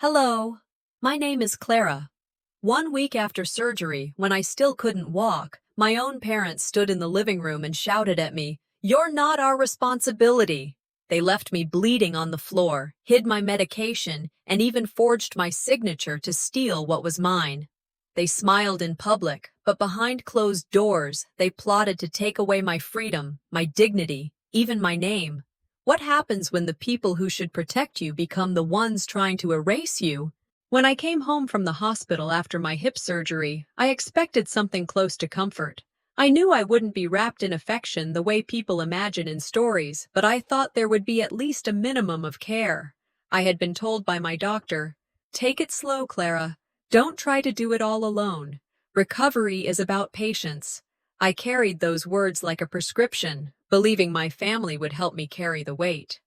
Hello, my name is Clara. 1 week after surgery, when I still couldn't walk, my own parents stood in the living room and shouted at me, "You're not our responsibility." They left me bleeding on the floor, hid my medication, and even forged my signature to steal what was mine. They smiled in public, but behind closed doors, they plotted to take away my freedom, my dignity, even my name. What happens when the people who should protect you become the ones trying to erase you? When I came home from the hospital after my hip surgery, I expected something close to comfort. I knew I wouldn't be wrapped in affection the way people imagine in stories, but I thought there would be at least a minimum of care. I had been told by my doctor, "Take it slow, Clara. Don't try to do it all alone. Recovery is about patience." I carried those words like a prescription, believing my family would help me carry the weight.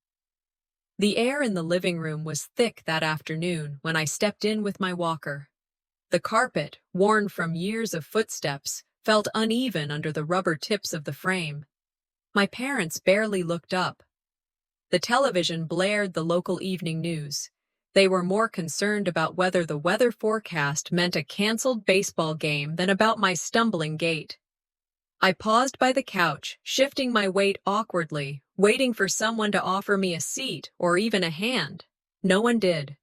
The air in the living room was thick that afternoon when I stepped in with my walker. The carpet, worn from years of footsteps, felt uneven under the rubber tips of the frame. My parents barely looked up. The television blared the local evening news. They were more concerned about whether the weather forecast meant a canceled baseball game than about my stumbling gait. I paused by the couch, shifting my weight awkwardly, waiting for someone to offer me a seat or even a hand. No one did.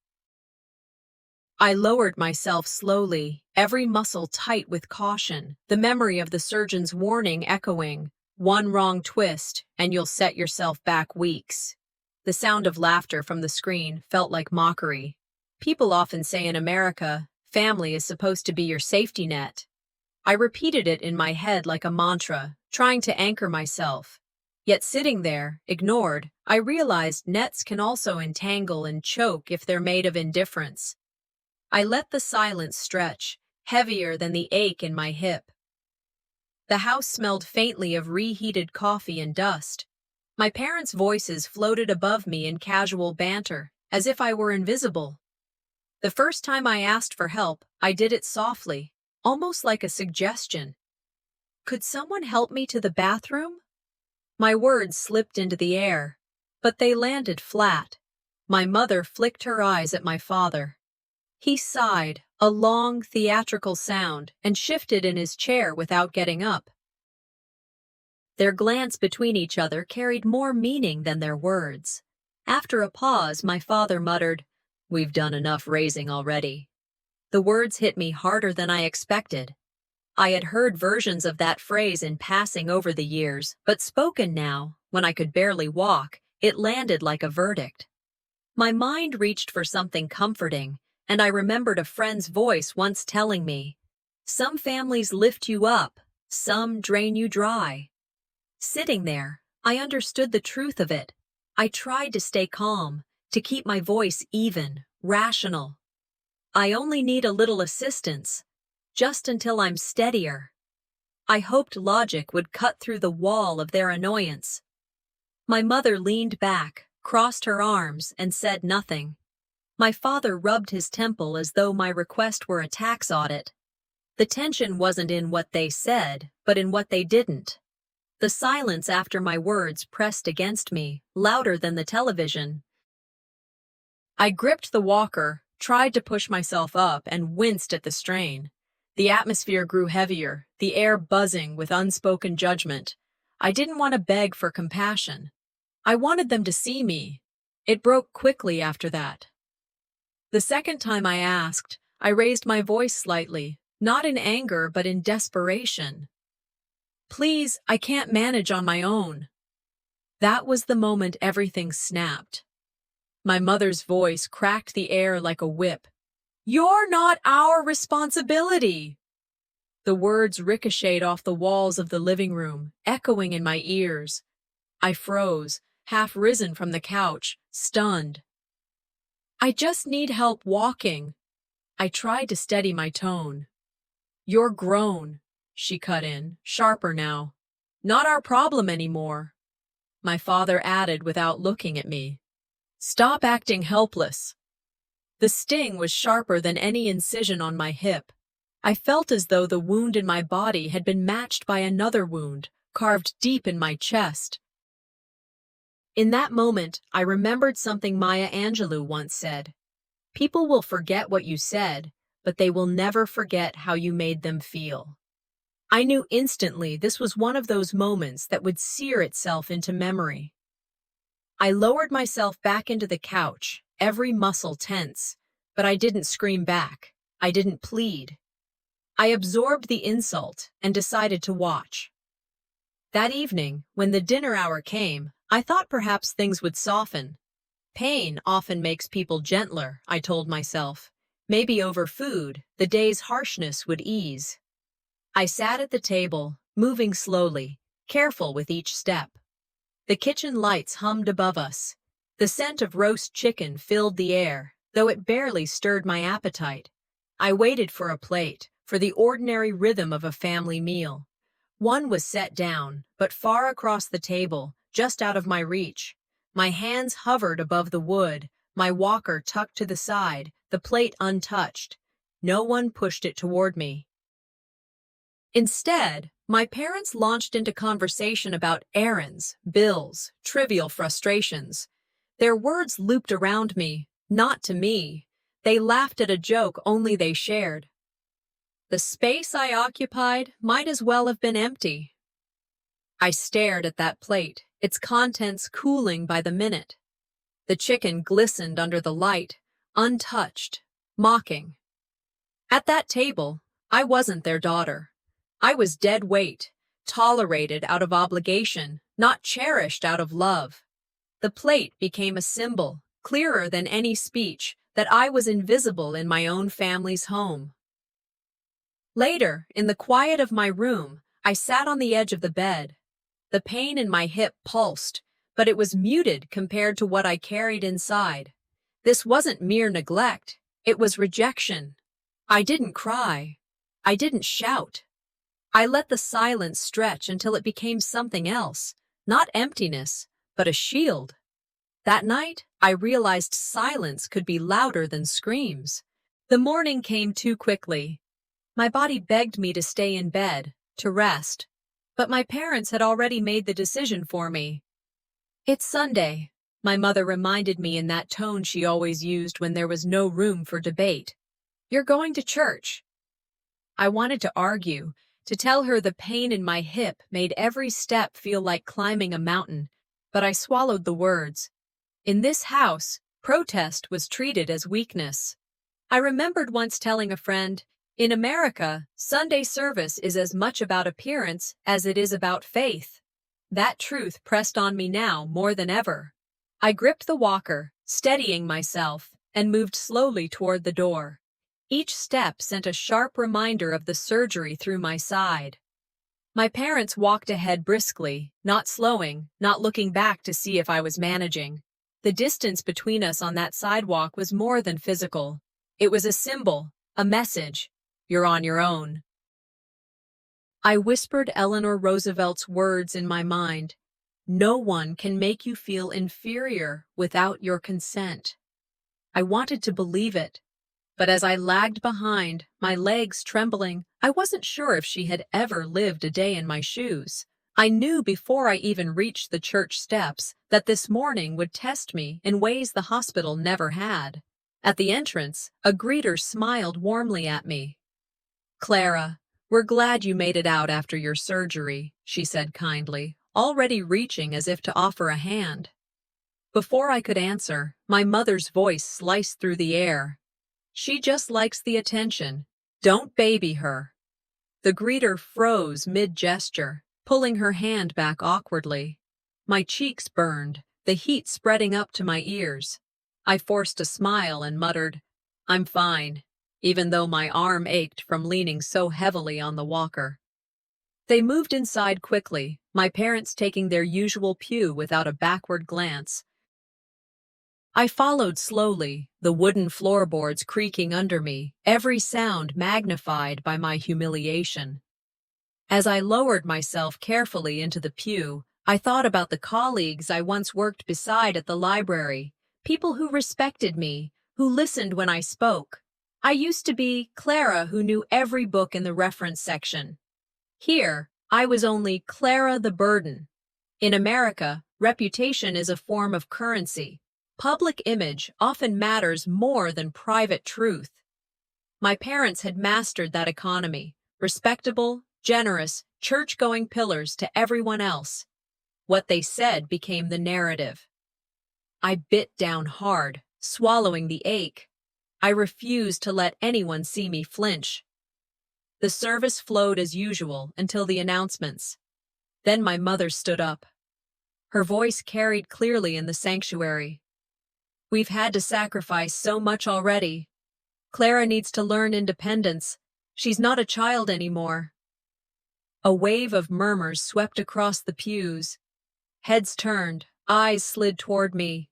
I lowered myself slowly, every muscle tight with caution, the memory of the surgeon's warning echoing, "One wrong twist, and you'll set yourself back weeks." The sound of laughter from the screen felt like mockery. People often say in America, family is supposed to be your safety net. I repeated it in my head like a mantra, trying to anchor myself. Yet sitting there, ignored, I realized nets can also entangle and choke if they're made of indifference. I let the silence stretch, heavier than the ache in my hip. The house smelled faintly of reheated coffee and dust. My parents' voices floated above me in casual banter, as if I were invisible. The first time I asked for help, I did it softly, almost like a suggestion. "Could someone help me to the bathroom?" My words slipped into the air, but they landed flat. My mother flicked her eyes at my father. He sighed, a long, theatrical sound, and shifted in his chair without getting up. Their glance between each other carried more meaning than their words. After a pause, my father muttered, "We've done enough raising already." The words hit me harder than I expected. I had heard versions of that phrase in passing over the years, but spoken now, when I could barely walk, it landed like a verdict. My mind reached for something comforting, and I remembered a friend's voice once telling me, "Some families lift you up, some drain you dry." Sitting there, I understood the truth of it. I tried to stay calm, to keep my voice even, rational. "I only need a little assistance, just until I'm steadier." I hoped logic would cut through the wall of their annoyance. My mother leaned back, crossed her arms, and said nothing. My father rubbed his temple as though my request were a tax audit. The tension wasn't in what they said, but in what they didn't. The silence after my words pressed against me, louder than the television. I gripped the walker, tried to push myself up, and winced at the strain. The atmosphere grew heavier, the air buzzing with unspoken judgment. I didn't want to beg for compassion. I wanted them to see me. It broke quickly after that. The second time I asked, I raised my voice slightly, not in anger but in desperation. "Please, I can't manage on my own." That was the moment everything snapped. My mother's voice cracked the air like a whip. "You're not our responsibility." The words ricocheted off the walls of the living room, echoing in my ears. I froze, half risen from the couch, stunned. "I just need help walking." I tried to steady my tone. "You're grown," she cut in, sharper now. "Not our problem anymore." My father added without looking at me, "Stop acting helpless." The sting was sharper than any incision on my hip. I felt as though the wound in my body had been matched by another wound, carved deep in my chest. In that moment, I remembered something Maya Angelou once said. People will forget what you said, but they will never forget how you made them feel. I knew instantly this was one of those moments that would sear itself into memory. I lowered myself back into the couch, every muscle tense, but I didn't scream back. I didn't plead. I absorbed the insult and decided to watch. That evening, when the dinner hour came, I thought perhaps things would soften. Pain often makes people gentler, I told myself. Maybe over food, the day's harshness would ease. I sat at the table, moving slowly, careful with each step. The kitchen lights hummed above us. The scent of roast chicken filled the air, though it barely stirred my appetite. I waited for a plate, for the ordinary rhythm of a family meal. One was set down, but far across the table, just out of my reach. My hands hovered above the wood, my walker tucked to the side, the plate untouched. No one pushed it toward me. Instead, my parents launched into conversation about errands, bills, trivial frustrations. Their words looped around me, not to me. They laughed at a joke only they shared. The space I occupied might as well have been empty. I stared at that plate, its contents cooling by the minute. The chicken glistened under the light, untouched, mocking. At that table, I wasn't their daughter. I was dead weight, tolerated out of obligation, not cherished out of love. The plate became a symbol, clearer than any speech, that I was invisible in my own family's home. Later, in the quiet of my room, I sat on the edge of the bed. The pain in my hip pulsed, but it was muted compared to what I carried inside. This wasn't mere neglect, it was rejection. I didn't cry. I didn't shout. I let the silence stretch until it became something else, not emptiness, but a shield. That night, I realized silence could be louder than screams. The morning came too quickly. My body begged me to stay in bed, to rest, but my parents had already made the decision for me. "It's Sunday," my mother reminded me in that tone she always used when there was no room for debate. "You're going to church." I wanted to argue, to tell her the pain in my hip made every step feel like climbing a mountain, but I swallowed the words. In this house, protest was treated as weakness. I remembered once telling a friend, "In America, Sunday service is as much about appearance as it is about faith." That truth pressed on me now more than ever. I gripped the walker, steadying myself, and moved slowly toward the door. Each step sent a sharp reminder of the surgery through my side. My parents walked ahead briskly, not slowing, not looking back to see if I was managing. The distance between us on that sidewalk was more than physical. It was a symbol, a message. You're on your own. I whispered Eleanor Roosevelt's words in my mind. No one can make you feel inferior without your consent. I wanted to believe it. But as I lagged behind, my legs trembling, I wasn't sure if she had ever lived a day in my shoes. I knew before I even reached the church steps that this morning would test me in ways the hospital never had. At the entrance, a greeter smiled warmly at me. "Clara, we're glad you made it out after your surgery," she said kindly, already reaching as if to offer a hand. Before I could answer, my mother's voice sliced through the air. "She just likes the attention. Don't baby her." The greeter froze mid-gesture, pulling her hand back awkwardly. My cheeks burned, the heat spreading up to my ears. I forced a smile and muttered, "I'm fine," even though my arm ached from leaning so heavily on the walker. They moved inside quickly, my parents taking their usual pew without a backward glance. I followed slowly, the wooden floorboards creaking under me, every sound magnified by my humiliation. As I lowered myself carefully into the pew, I thought about the colleagues I once worked beside at the library, people who respected me, who listened when I spoke. I used to be Clara who knew every book in the reference section. Here, I was only Clara the burden. In America, reputation is a form of currency. Public image often matters more than private truth. My parents had mastered that economy, respectable, generous, church-going pillars to everyone else. What they said became the narrative. I bit down hard, swallowing the ache. I refused to let anyone see me flinch. The service flowed as usual until the announcements. Then my mother stood up. Her voice carried clearly in the sanctuary. "We've had to sacrifice so much already. Clara needs to learn independence. She's not a child anymore." A wave of murmurs swept across the pews. Heads turned, eyes slid toward me.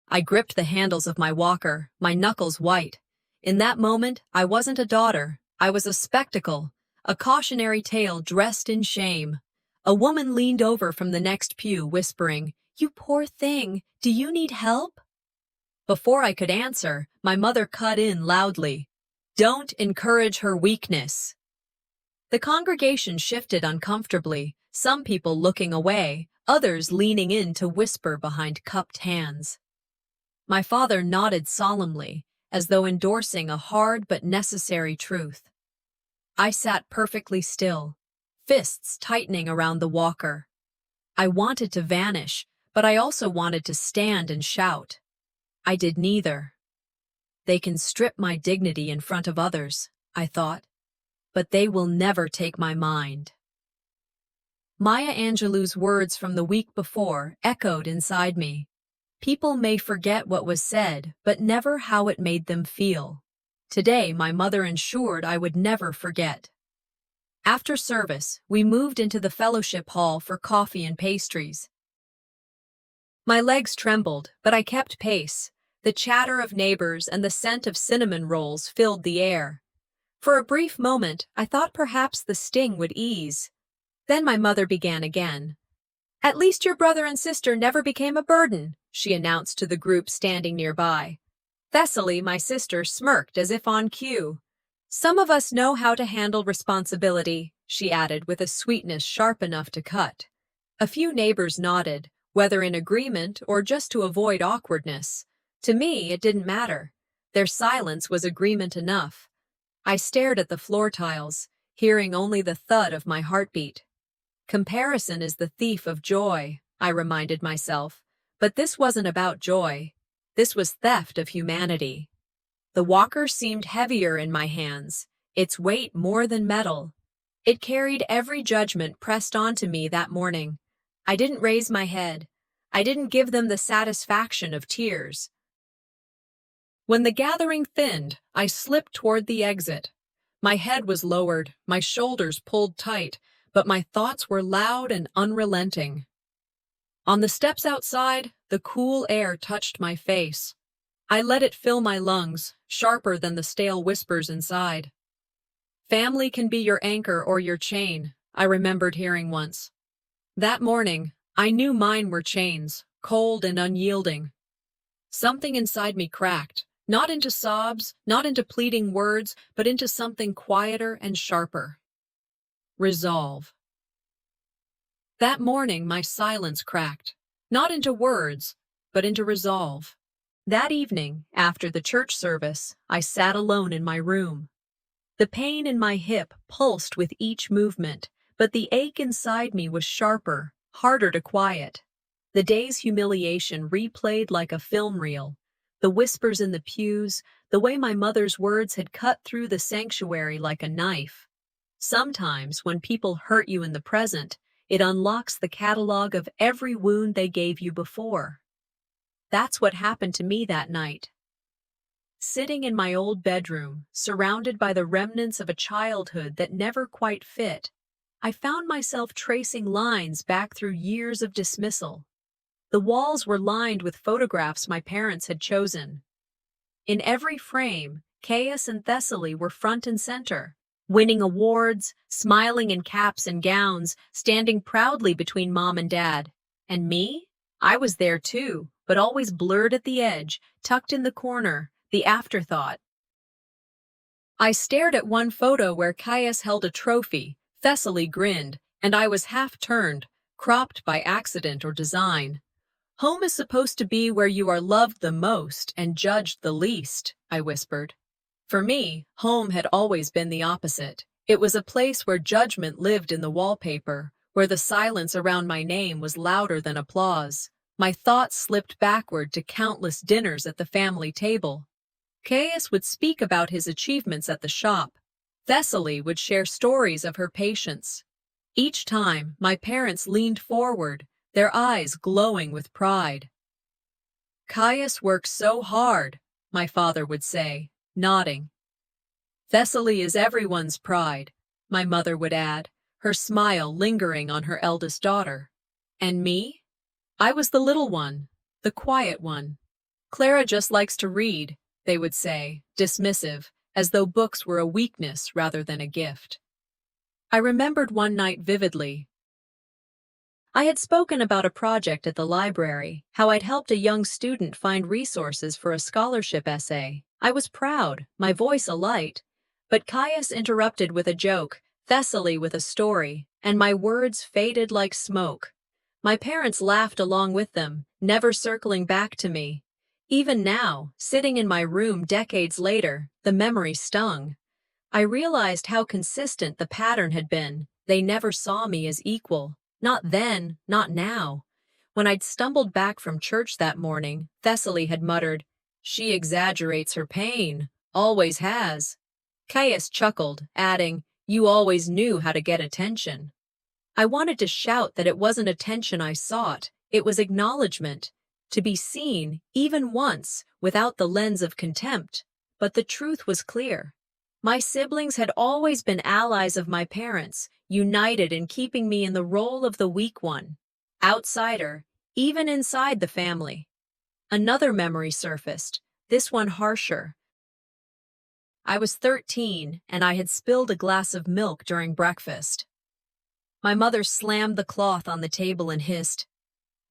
I gripped the handles of my walker, my knuckles white. In that moment, I wasn't a daughter. I was a spectacle, a cautionary tale dressed in shame. A woman leaned over from the next pew, whispering, "You poor thing, do you need help?" Before I could answer, my mother cut in loudly, "Don't encourage her weakness." The congregation shifted uncomfortably, some people looking away, others leaning in to whisper behind cupped hands. My father nodded solemnly, as though endorsing a hard but necessary truth. I sat perfectly still, fists tightening around the walker. I wanted to vanish, but I also wanted to stand and shout. I did neither. They can strip my dignity in front of others, I thought, but they will never take my mind. Maya Angelou's words from the week before echoed inside me. People may forget what was said, but never how it made them feel. Today, my mother ensured I would never forget. After service, we moved into the fellowship hall for coffee and pastries. My legs trembled, but I kept pace. The chatter of neighbors and the scent of cinnamon rolls filled the air. For a brief moment, I thought perhaps the sting would ease. Then my mother began again. "At least your brother and sister never became a burden," she announced to the group standing nearby. Thessaly, my sister, smirked as if on cue. "Some of us know how to handle responsibility," she added with a sweetness sharp enough to cut. A few neighbors nodded, whether in agreement or just to avoid awkwardness. To me, it didn't matter. Their silence was agreement enough. I stared at the floor tiles, hearing only the thud of my heartbeat. Comparison is the thief of joy, I reminded myself. But this wasn't about joy. This was theft of humanity. The walker seemed heavier in my hands, its weight more than metal. It carried every judgment pressed onto me that morning. I didn't raise my head. I didn't give them the satisfaction of tears. When the gathering thinned, I slipped toward the exit. My head was lowered, my shoulders pulled tight, but my thoughts were loud and unrelenting. On the steps outside, the cool air touched my face. I let it fill my lungs, sharper than the stale whispers inside. "Family can be your anchor or your chain," I remembered hearing once. That morning, I knew mine were chains, cold and unyielding. Something inside me cracked, not into sobs, not into pleading words, but into something quieter and sharper. Resolve. That morning, my silence cracked, not into words, but into resolve. That evening, after the church service, I sat alone in my room. The pain in my hip pulsed with each movement, but the ache inside me was sharper, harder to quiet. The day's humiliation replayed like a film reel. The whispers in the pews, the way my mother's words had cut through the sanctuary like a knife. Sometimes, when people hurt you in the present, it unlocks the catalog of every wound they gave you before. That's what happened to me that night. Sitting in my old bedroom, surrounded by the remnants of a childhood that never quite fit, I found myself tracing lines back through years of dismissal. The walls were lined with photographs my parents had chosen. In every frame, Caius and Thessaly were front and center, winning awards, smiling in caps and gowns, standing proudly between Mom and Dad. And me? I was there too, but always blurred at the edge, tucked in the corner, the afterthought. I stared at one photo where Caius held a trophy, Thessaly grinned, and I was half turned, cropped by accident or design. Home is supposed to be where you are loved the most and judged the least, I whispered. For me, home had always been the opposite. It was a place where judgment lived in the wallpaper, where the silence around my name was louder than applause. My thoughts slipped backward to countless dinners at the family table. Caius would speak about his achievements at the shop. Thessaly would share stories of her patience. Each time, my parents leaned forward, their eyes glowing with pride. Caius works so hard, my father would say, nodding. Thessaly is everyone's pride, my mother would add, her smile lingering on her eldest daughter. And me? I was the little one, the quiet one. Clara just likes to read, they would say, dismissive, as though books were a weakness rather than a gift. I remembered one night vividly. I had spoken about a project at the library, how I'd helped a young student find resources for a scholarship essay. I was proud, my voice alight. But Caius interrupted with a joke, Thessaly with a story, and my words faded like smoke. My parents laughed along with them, never circling back to me. Even now, sitting in my room decades later, the memory stung. I realized how consistent the pattern had been. They never saw me as equal. Not then, not now. When I'd stumbled back from church that morning, Thessaly had muttered, "She exaggerates her pain. Always has." Caius chuckled, adding, "You always knew how to get attention." I wanted to shout that it wasn't attention I sought, it was acknowledgement, to be seen, even once, without the lens of contempt. But the truth was clear. My siblings had always been allies of my parents, united in keeping me in the role of the weak one, outsider, even inside the family. Another memory surfaced, this one harsher. I was 13, and I had spilled a glass of milk during breakfast. My mother slammed the cloth on the table and hissed,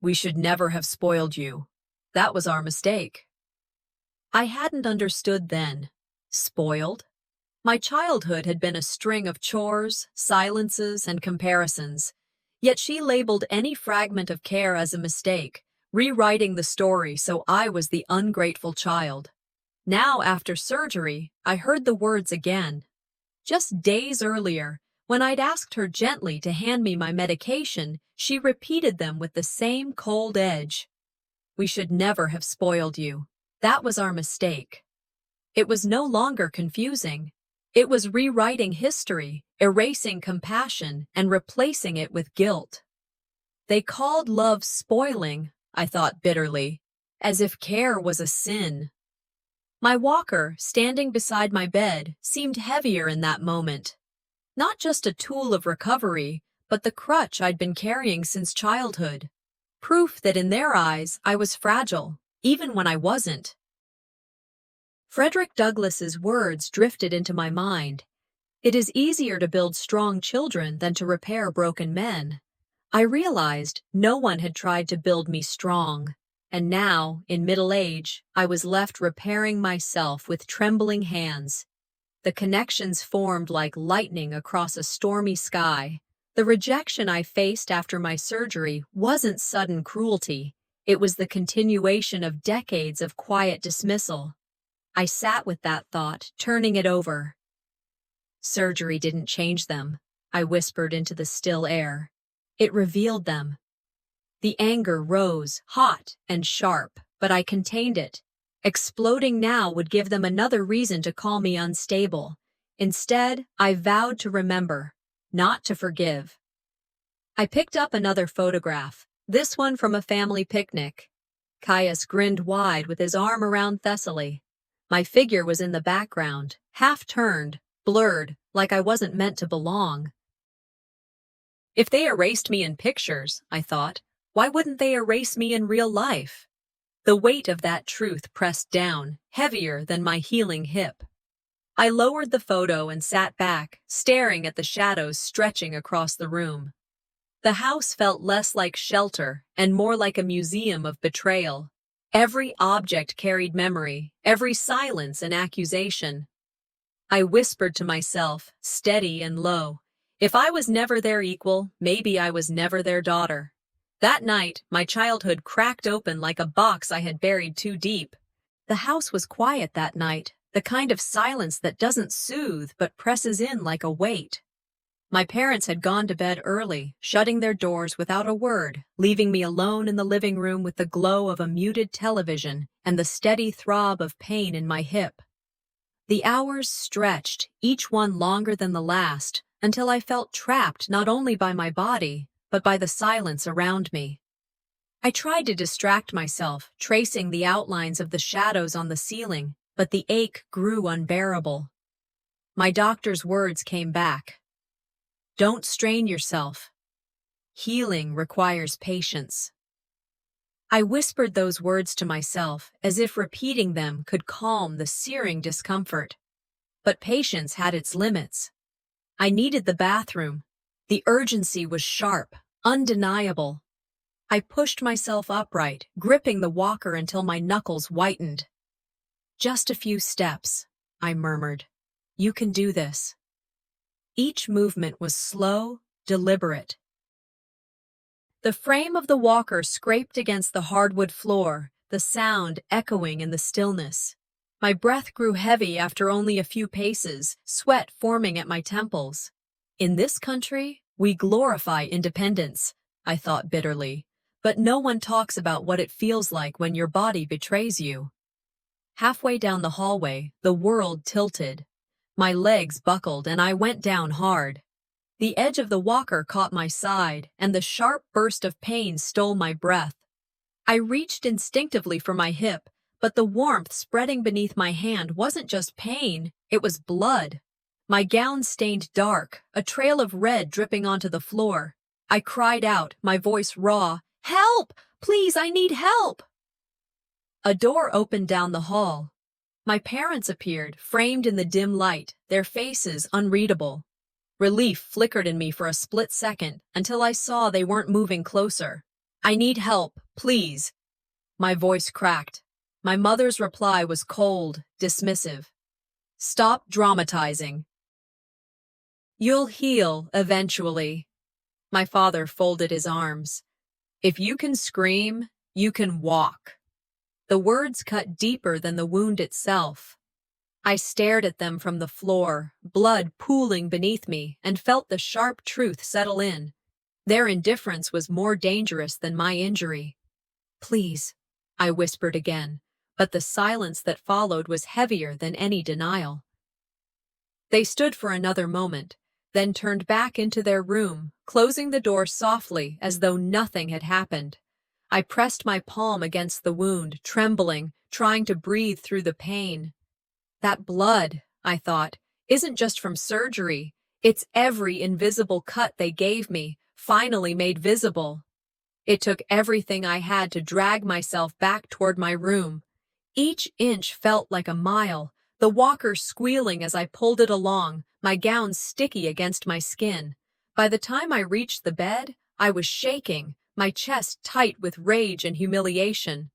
"We should never have spoiled you. That was our mistake." I hadn't understood then. Spoiled? My childhood had been a string of chores, silences, and comparisons. Yet she labeled any fragment of care as a mistake, rewriting the story so I was the ungrateful child. Now, after surgery, I heard the words again. Just days earlier, when I'd asked her gently to hand me my medication, she repeated them with the same cold edge. "We should never have spoiled you. That was our mistake." It was no longer confusing. It was rewriting history, erasing compassion, and replacing it with guilt. They called love spoiling, I thought bitterly, as if care was a sin. My walker, standing beside my bed, seemed heavier in that moment. Not just a tool of recovery, but the crutch I'd been carrying since childhood. Proof that in their eyes I was fragile, even when I wasn't. Frederick Douglass's words drifted into my mind. It is easier to build strong children than to repair broken men. I realized no one had tried to build me strong, and now, in middle age, I was left repairing myself with trembling hands. The connections formed like lightning across a stormy sky. The rejection I faced after my surgery wasn't sudden cruelty. It was the continuation of decades of quiet dismissal. I sat with that thought, turning it over. Surgery didn't change them, I whispered into the still air. It revealed them. The anger rose, hot and sharp, but I contained it. Exploding now would give them another reason to call me unstable. Instead, I vowed to remember, not to forgive. I picked up another photograph, this one from a family picnic. Caius grinned wide with his arm around Thessaly. My figure was in the background, half-turned, blurred, like I wasn't meant to belong. If they erased me in pictures, I thought, why wouldn't they erase me in real life? The weight of that truth pressed down, heavier than my healing hip. I lowered the photo and sat back, staring at the shadows stretching across the room. The house felt less like shelter and more like a museum of betrayal. Every object carried memory, every silence an accusation. I whispered to myself, steady and low, if I was never their equal, maybe I was never their daughter. That night, my childhood cracked open like a box I had buried too deep. The house was quiet that night, the kind of silence that doesn't soothe but presses in like a weight. My parents had gone to bed early, shutting their doors without a word, leaving me alone in the living room with the glow of a muted television and the steady throb of pain in my hip. The hours stretched, each one longer than the last, until I felt trapped not only by my body, but by the silence around me. I tried to distract myself, tracing the outlines of the shadows on the ceiling, but the ache grew unbearable. My doctor's words came back. Don't strain yourself. Healing requires patience. I whispered those words to myself, as if repeating them could calm the searing discomfort. But patience had its limits. I needed the bathroom. The urgency was sharp, undeniable. I pushed myself upright, gripping the walker until my knuckles whitened. Just a few steps, I murmured. You can do this. Each movement was slow, deliberate. The frame of the walker scraped against the hardwood floor, the sound echoing in the stillness. My breath grew heavy after only a few paces, sweat forming at my temples. In this country, we glorify independence, I thought bitterly, but no one talks about what it feels like when your body betrays you. Halfway down the hallway, the world tilted. My legs buckled and I went down hard. The edge of the walker caught my side, and the sharp burst of pain stole my breath. I reached instinctively for my hip, but the warmth spreading beneath my hand wasn't just pain, it was blood. My gown stained dark, a trail of red dripping onto the floor. I cried out, my voice raw, "Help! Please, I need help!" A door opened down the hall. My parents appeared, framed in the dim light, their faces unreadable. Relief flickered in me for a split second, until I saw they weren't moving closer. "I need help, please." My voice cracked. My mother's reply was cold, dismissive. "Stop dramatizing. You'll heal, eventually." My father folded his arms. "If you can scream, you can walk." The words cut deeper than the wound itself. I stared at them from the floor, blood pooling beneath me, and felt the sharp truth settle in. Their indifference was more dangerous than my injury. "Please," I whispered again, but the silence that followed was heavier than any denial. They stood for another moment, then turned back into their room, closing the door softly as though nothing had happened. I pressed my palm against the wound, trembling, trying to breathe through the pain. That blood, I thought, isn't just from surgery. It's every invisible cut they gave me, finally made visible. It took everything I had to drag myself back toward my room. Each inch felt like a mile, the walker squealing as I pulled it along, my gown sticky against my skin. By the time I reached the bed, I was shaking, my chest tight with rage and humiliation.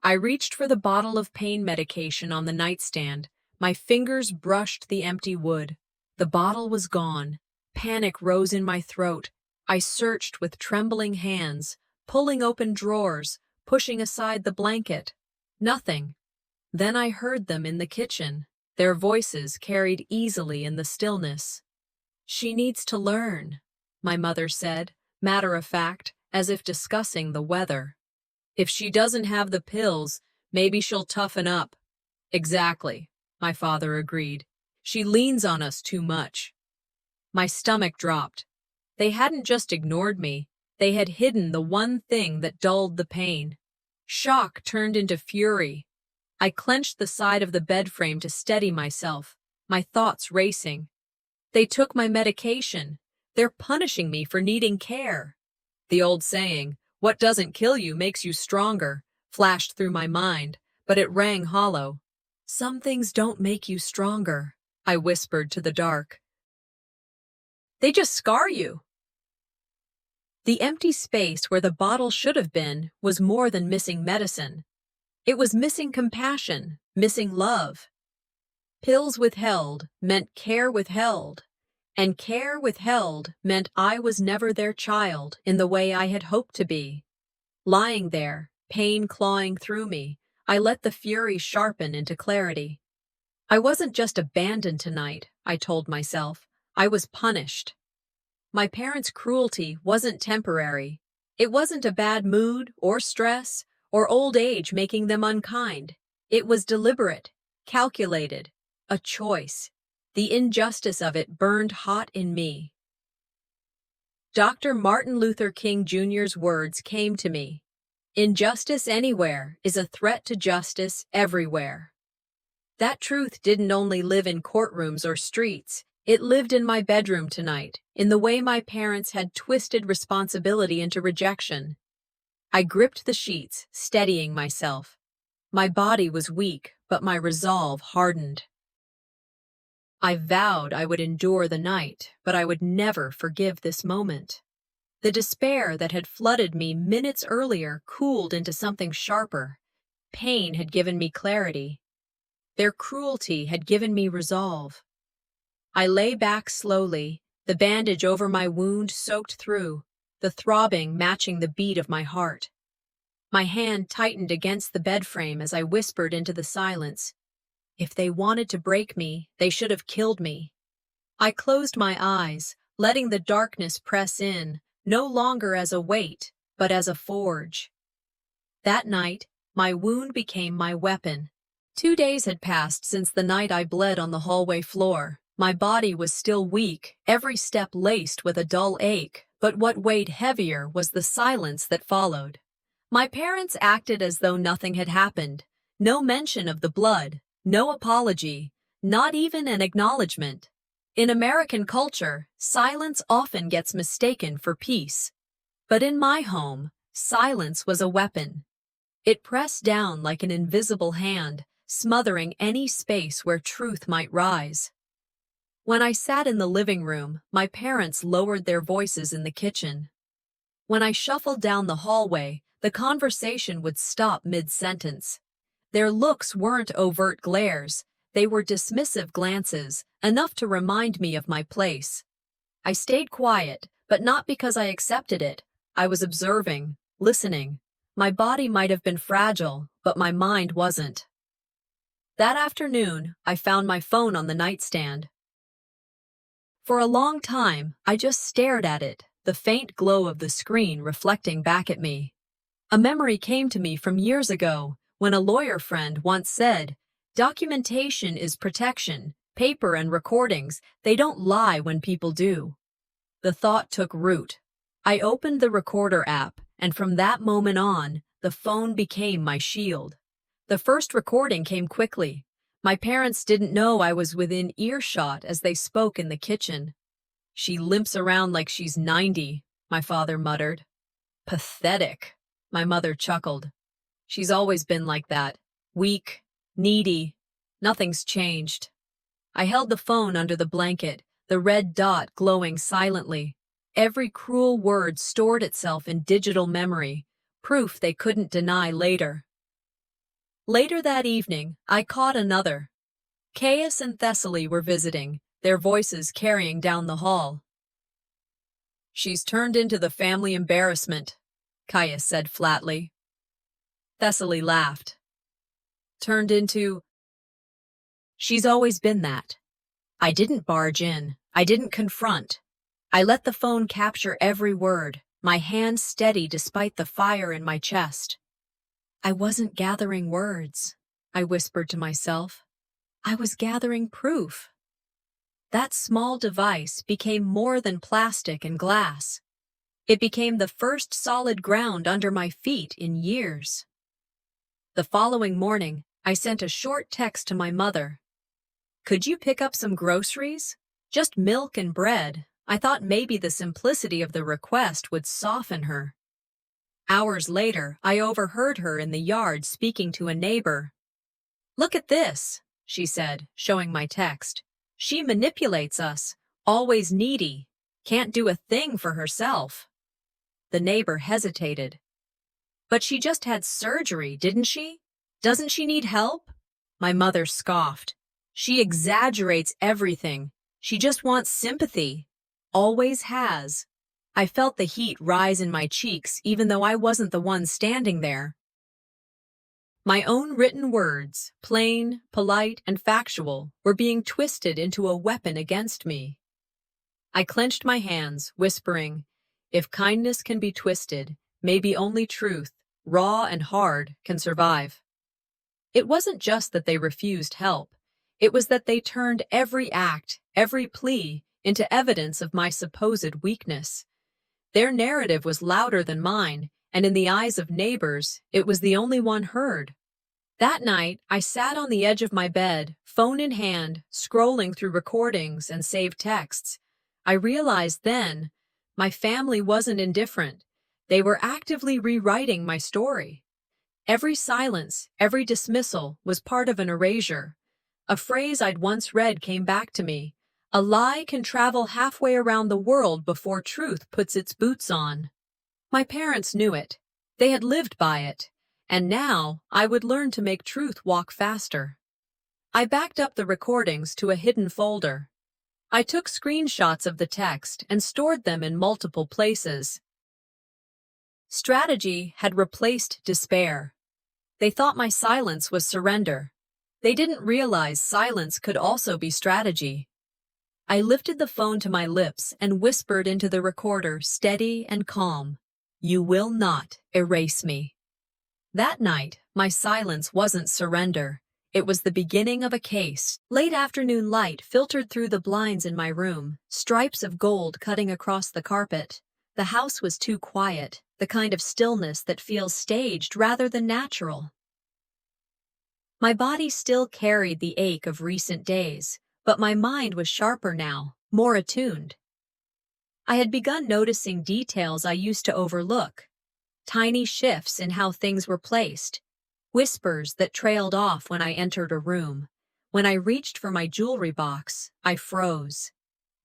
I reached for the bottle of pain medication on the nightstand. My fingers brushed the empty wood. The bottle was gone. Panic rose in my throat. I searched with trembling hands, pulling open drawers, pushing aside the blanket. Nothing. Then I heard them in the kitchen, their voices carried easily in the stillness. "She needs to learn," my mother said, matter of fact, as if discussing the weather. "If she doesn't have the pills, maybe she'll toughen up." "Exactly," my father agreed. "She leans on us too much." My stomach dropped. They hadn't just ignored me, they had hidden the one thing that dulled the pain. Shock turned into fury. I clenched the side of the bed frame to steady myself, my thoughts racing. They took my medication. They're punishing me for needing care. The old saying, "What doesn't kill you makes you stronger," flashed through my mind, but it rang hollow. "Some things don't make you stronger," I whispered to the dark. "They just scar you." The empty space where the bottle should have been was more than missing medicine. It was missing compassion, missing love. Pills withheld meant care withheld, And care withheld meant I was never their child in the way I had hoped to be. Lying there, pain clawing through me, I let the fury sharpen into clarity. I wasn't just abandoned tonight, I told myself. I was punished. My parents' cruelty wasn't temporary. It wasn't a bad mood or stress or old age making them unkind. It was deliberate, calculated, a choice. The injustice of it burned hot in me. Dr. Martin Luther King Jr.'s words came to me. Injustice anywhere is a threat to justice everywhere. That truth didn't only live in courtrooms or streets. It lived in my bedroom tonight, in the way my parents had twisted responsibility into rejection. I gripped the sheets, steadying myself. My body was weak, but my resolve hardened. I vowed I would endure the night, but I would never forgive this moment. The despair that had flooded me minutes earlier cooled into something sharper. Pain had given me clarity. Their cruelty had given me resolve. I lay back slowly, the bandage over my wound soaked through, the throbbing matching the beat of my heart. My hand tightened against the bed frame as I whispered into the silence. If they wanted to break me, they should have killed me. I closed my eyes, letting the darkness press in, no longer as a weight, but as a forge. That night, my wound became my weapon. 2 days had passed since the night I bled on the hallway floor. My body was still weak, every step laced with a dull ache, but what weighed heavier was the silence that followed. My parents acted as though nothing had happened. No mention of the blood, no apology, not even an acknowledgement. In American culture, silence often gets mistaken for peace. But in my home, silence was a weapon. It pressed down like an invisible hand, smothering any space where truth might rise. When I sat in the living room, my parents lowered their voices in the kitchen. When I shuffled down the hallway, the conversation would stop mid-sentence. Their looks weren't overt glares, they were dismissive glances, enough to remind me of my place. I stayed quiet, but not because I accepted it. I was observing, listening. My body might have been fragile, but my mind wasn't. That afternoon, I found my phone on the nightstand. For a long time, I just stared at it, the faint glow of the screen reflecting back at me. A memory came to me from years ago, when a lawyer friend once said, "Documentation is protection. Paper and recordings, they don't lie when people do." The thought took root. I opened the recorder app, and from that moment on, the phone became my shield. The first recording came quickly. My parents didn't know I was within earshot as they spoke in the kitchen. "She limps around like she's 90, my father muttered. "Pathetic," my mother chuckled. "She's always been like that. Weak, needy. Nothing's changed." I held the phone under the blanket, the red dot glowing silently. Every cruel word stored itself in digital memory, proof they couldn't deny later. Later that evening, I caught another. Caius and Thessaly were visiting, their voices carrying down the hall. "She's turned into the family embarrassment," Caius said flatly. Thessaly laughed. "Turned into—" "She's always been that." I didn't barge in. I didn't confront. I let the phone capture every word, my hand steady despite the fire in my chest. I wasn't gathering words, I whispered to myself. I was gathering proof. That small device became more than plastic and glass. It became the first solid ground under my feet in years. The following morning, I sent a short text to my mother. "Could you pick up some groceries? Just milk and bread." I thought maybe the simplicity of the request would soften her. Hours later, I overheard her in the yard speaking to a neighbor. "Look at this," she said, showing my text. "She manipulates us, always needy, can't do a thing for herself." The neighbor hesitated. "But she just had surgery, didn't she? Doesn't she need help?" My mother scoffed. "She exaggerates everything. She just wants sympathy. Always has. I felt the heat rise in my cheeks even though I wasn't the one standing there. My own written words, plain, polite, and factual, were being twisted into a weapon against me. I clenched my hands, whispering, "If kindness can be twisted, maybe only truth, raw and hard, can survive." It wasn't just that they refused help. It was that they turned every act, every plea, into evidence of my supposed weakness. Their narrative was louder than mine, and in the eyes of neighbors, it was the only one heard. That night, I sat on the edge of my bed, phone in hand, scrolling through recordings and saved texts. I realized then, my family wasn't indifferent. They were actively rewriting my story. Every silence, every dismissal was part of an erasure. A phrase I'd once read came back to me. A lie can travel halfway around the world before truth puts its boots on. My parents knew it. They had lived by it. And now, I would learn to make truth walk faster. I backed up the recordings to a hidden folder. I took screenshots of the text and stored them in multiple places. Strategy had replaced despair. They thought my silence was surrender. They didn't realize silence could also be strategy. I lifted the phone to my lips and whispered into the recorder, steady and calm, "You will not erase me." That night, my silence wasn't surrender. It was the beginning of a case. Late afternoon light filtered through the blinds in my room, stripes of gold cutting across the carpet. The house was too quiet, the kind of stillness that feels staged rather than natural. My body still carried the ache of recent days, but my mind was sharper now, more attuned. I had begun noticing details I used to overlook. Tiny shifts in how things were placed, whispers that trailed off when I entered a room. When I reached for my jewelry box, I froze.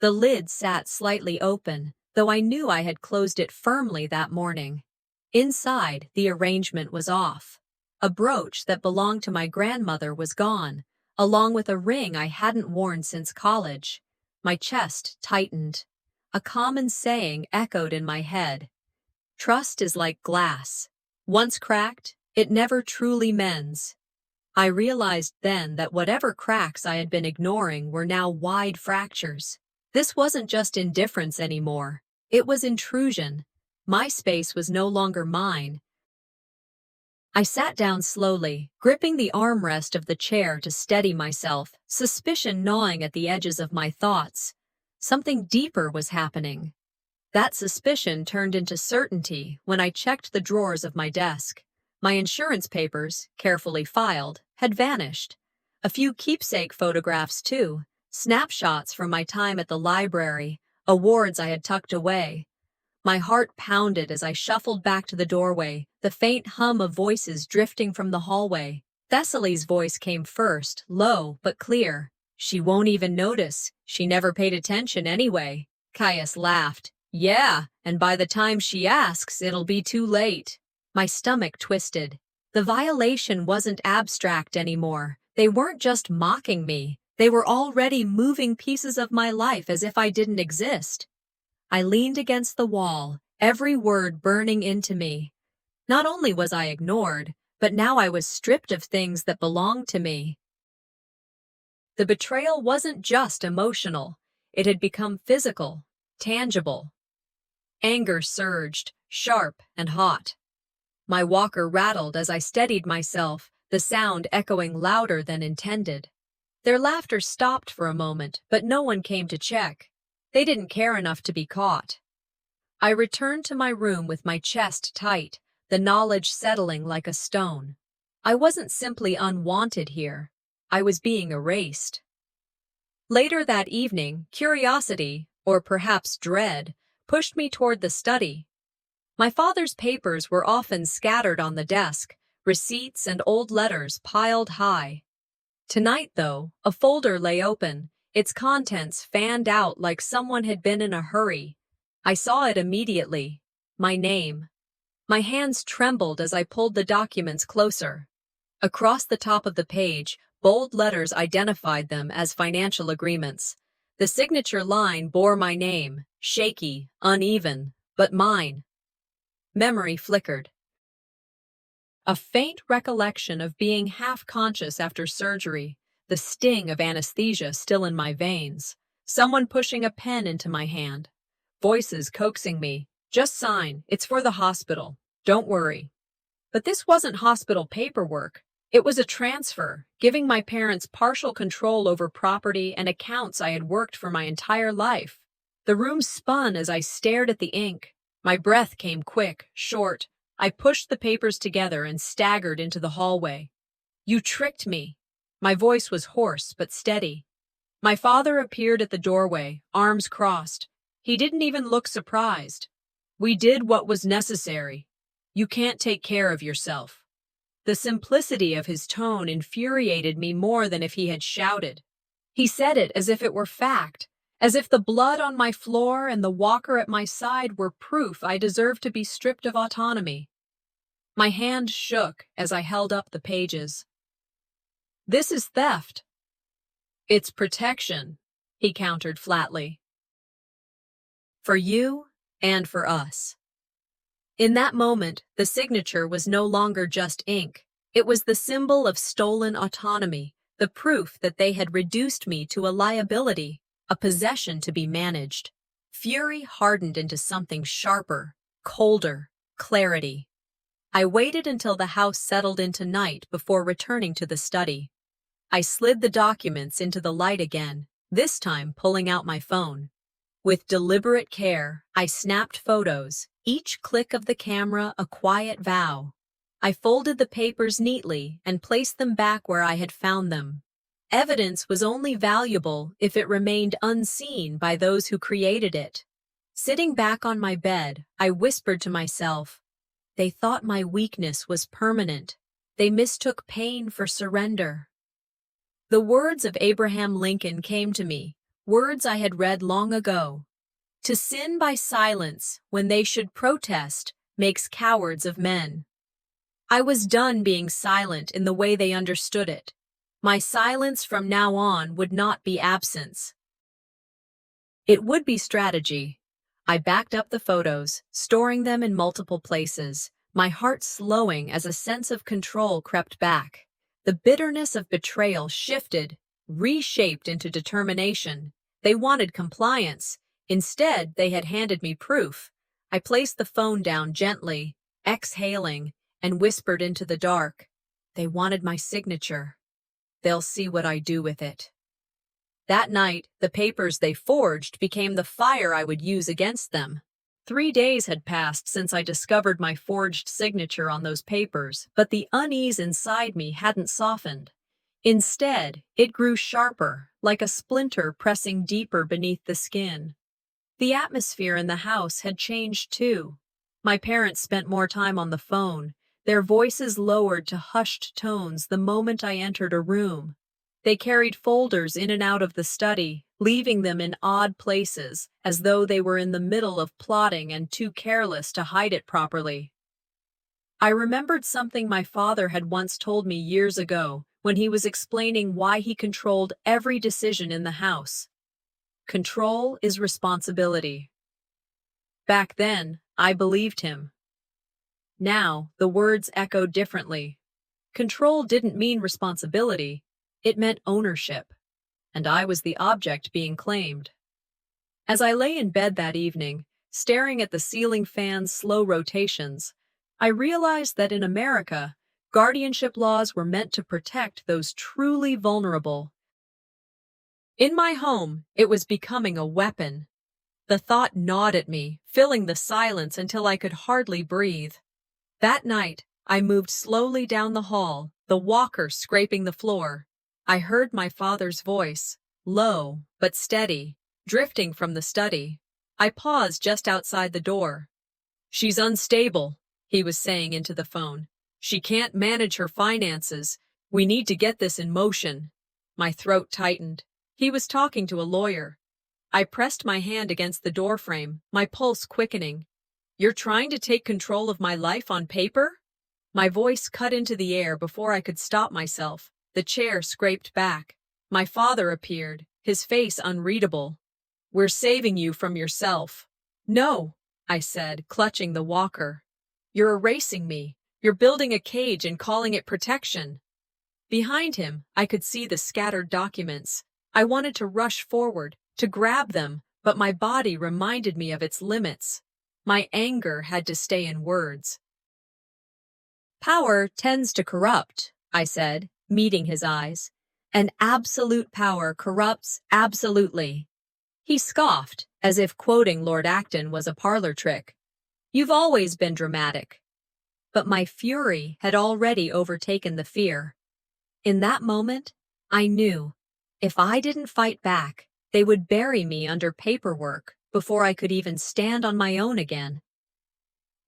The lid sat slightly open, though I knew I had closed it firmly that morning. Inside, the arrangement was off. A brooch that belonged to my grandmother was gone, along with a ring I hadn't worn since college. My chest tightened. A common saying echoed in my head. Trust is like glass. Once cracked, it never truly mends. I realized then that whatever cracks I had been ignoring were now wide fractures. This wasn't just indifference anymore. It was intrusion. My space was no longer mine. I sat down slowly, gripping the armrest of the chair to steady myself, suspicion gnawing at the edges of my thoughts. Something deeper was happening. That suspicion turned into certainty when I checked the drawers of my desk. My insurance papers, carefully filed, had vanished. A few keepsake photographs, too, snapshots from my time at the library, awards I had tucked away. My heart pounded as I shuffled back to the doorway, the faint hum of voices drifting from the hallway. Thessaly's voice came first, low but clear. "She won't even notice. She never paid attention anyway." Caius laughed. "Yeah, and by the time she asks, it'll be too late." My stomach twisted. The violation wasn't abstract anymore. They weren't just mocking me. They were already moving pieces of my life as if I didn't exist. I leaned against the wall, every word burning into me. Not only was I ignored, but now I was stripped of things that belonged to me. The betrayal wasn't just emotional. It had become physical, tangible. Anger surged, sharp and hot. My walker rattled as I steadied myself, the sound echoing louder than intended. Their laughter stopped for a moment, but no one came to check. They didn't care enough to be caught. I returned to my room with my chest tight, the knowledge settling like a stone. I wasn't simply unwanted here. I was being erased. Later that evening, curiosity, or perhaps dread, pushed me toward the study. My father's papers were often scattered on the desk, receipts and old letters piled high. Tonight, though, a folder lay open, its contents fanned out like someone had been in a hurry. I saw it immediately. My name. My hands trembled as I pulled the documents closer. Across the top of the page, bold letters identified them as financial agreements. The signature line bore my name, shaky, uneven, but mine. Memory flickered. A faint recollection of being half-conscious after surgery, the sting of anesthesia still in my veins, someone pushing a pen into my hand, voices coaxing me, "Just sign, it's for the hospital, don't worry." But this wasn't hospital paperwork. It was a transfer, giving my parents partial control over property and accounts I had worked for my entire life. The room spun as I stared at the ink. My breath came quick, short. I pushed the papers together and staggered into the hallway. "You tricked me." My voice was hoarse but steady. My father appeared at the doorway, arms crossed. He didn't even look surprised. "We did what was necessary. You can't take care of yourself." The simplicity of his tone infuriated me more than if he had shouted. He said it as if it were fact, as if the blood on my floor and the walker at my side were proof I deserved to be stripped of autonomy. My hand shook as I held up the pages. "This is theft." "It's protection," he countered flatly. "For you and for us." In that moment, the signature was no longer just ink. It was the symbol of stolen autonomy, the proof that they had reduced me to a liability, a possession to be managed. Fury hardened into something sharper, colder, clarity. I waited until the house settled into night before returning to the study. I slid the documents into the light again, this time pulling out my phone. With deliberate care, I snapped photos, each click of the camera a quiet vow. I folded the papers neatly and placed them back where I had found them. Evidence was only valuable if it remained unseen by those who created it. Sitting back on my bed, I whispered to myself, "They thought my weakness was permanent. They mistook pain for surrender." The words of Abraham Lincoln came to me, words I had read long ago. "To sin by silence when they should protest makes cowards of men." I was done being silent in the way they understood it. My silence from now on would not be absence. It would be strategy. I backed up the photos, storing them in multiple places, my heart slowing as a sense of control crept back. The bitterness of betrayal shifted, reshaped into determination. They wanted compliance. Instead, they had handed me proof. I placed the phone down gently, exhaling, and whispered into the dark. They wanted my signature. They'll see what I do with it. That night, the papers they forged became the fire I would use against them. 3 days had passed since I discovered my forged signature on those papers, but the unease inside me hadn't softened. Instead, it grew sharper, like a splinter pressing deeper beneath the skin. The atmosphere in the house had changed too. My parents spent more time on the phone, their voices lowered to hushed tones the moment I entered a room. They carried folders in and out of the study, leaving them in odd places, as though they were in the middle of plotting and too careless to hide it properly. I remembered something my father had once told me years ago, when he was explaining why he controlled every decision in the house. Control is responsibility. Back then, I believed him. Now, the words echoed differently. Control didn't mean responsibility, it meant ownership, and I was the object being claimed. As I lay in bed that evening, staring at the ceiling fan's slow rotations, I realized that in America, guardianship laws were meant to protect those truly vulnerable. In my home, it was becoming a weapon. The thought gnawed at me, filling the silence until I could hardly breathe. That night, I moved slowly down the hall, the walker scraping the floor. I heard my father's voice, low but steady, drifting from the study. I paused just outside the door. "She's unstable," he was saying into the phone. "She can't manage her finances. We need to get this in motion." My throat tightened. He was talking to a lawyer. I pressed my hand against the doorframe, my pulse quickening. "You're trying to take control of my life on paper?" My voice cut into the air before I could stop myself. The chair scraped back. My father appeared, his face unreadable. "We're saving you from yourself." "No," I said, clutching the walker. "You're erasing me. You're building a cage and calling it protection." Behind him, I could see the scattered documents. I wanted to rush forward, to grab them, but my body reminded me of its limits. My anger had to stay in words. "Power tends to corrupt," I said, meeting his eyes. "And absolute power corrupts absolutely." He scoffed, as if quoting Lord Acton was a parlor trick. "You've always been dramatic." But my fury had already overtaken the fear. In that moment, I knew, if I didn't fight back, they would bury me under paperwork before I could even stand on my own again.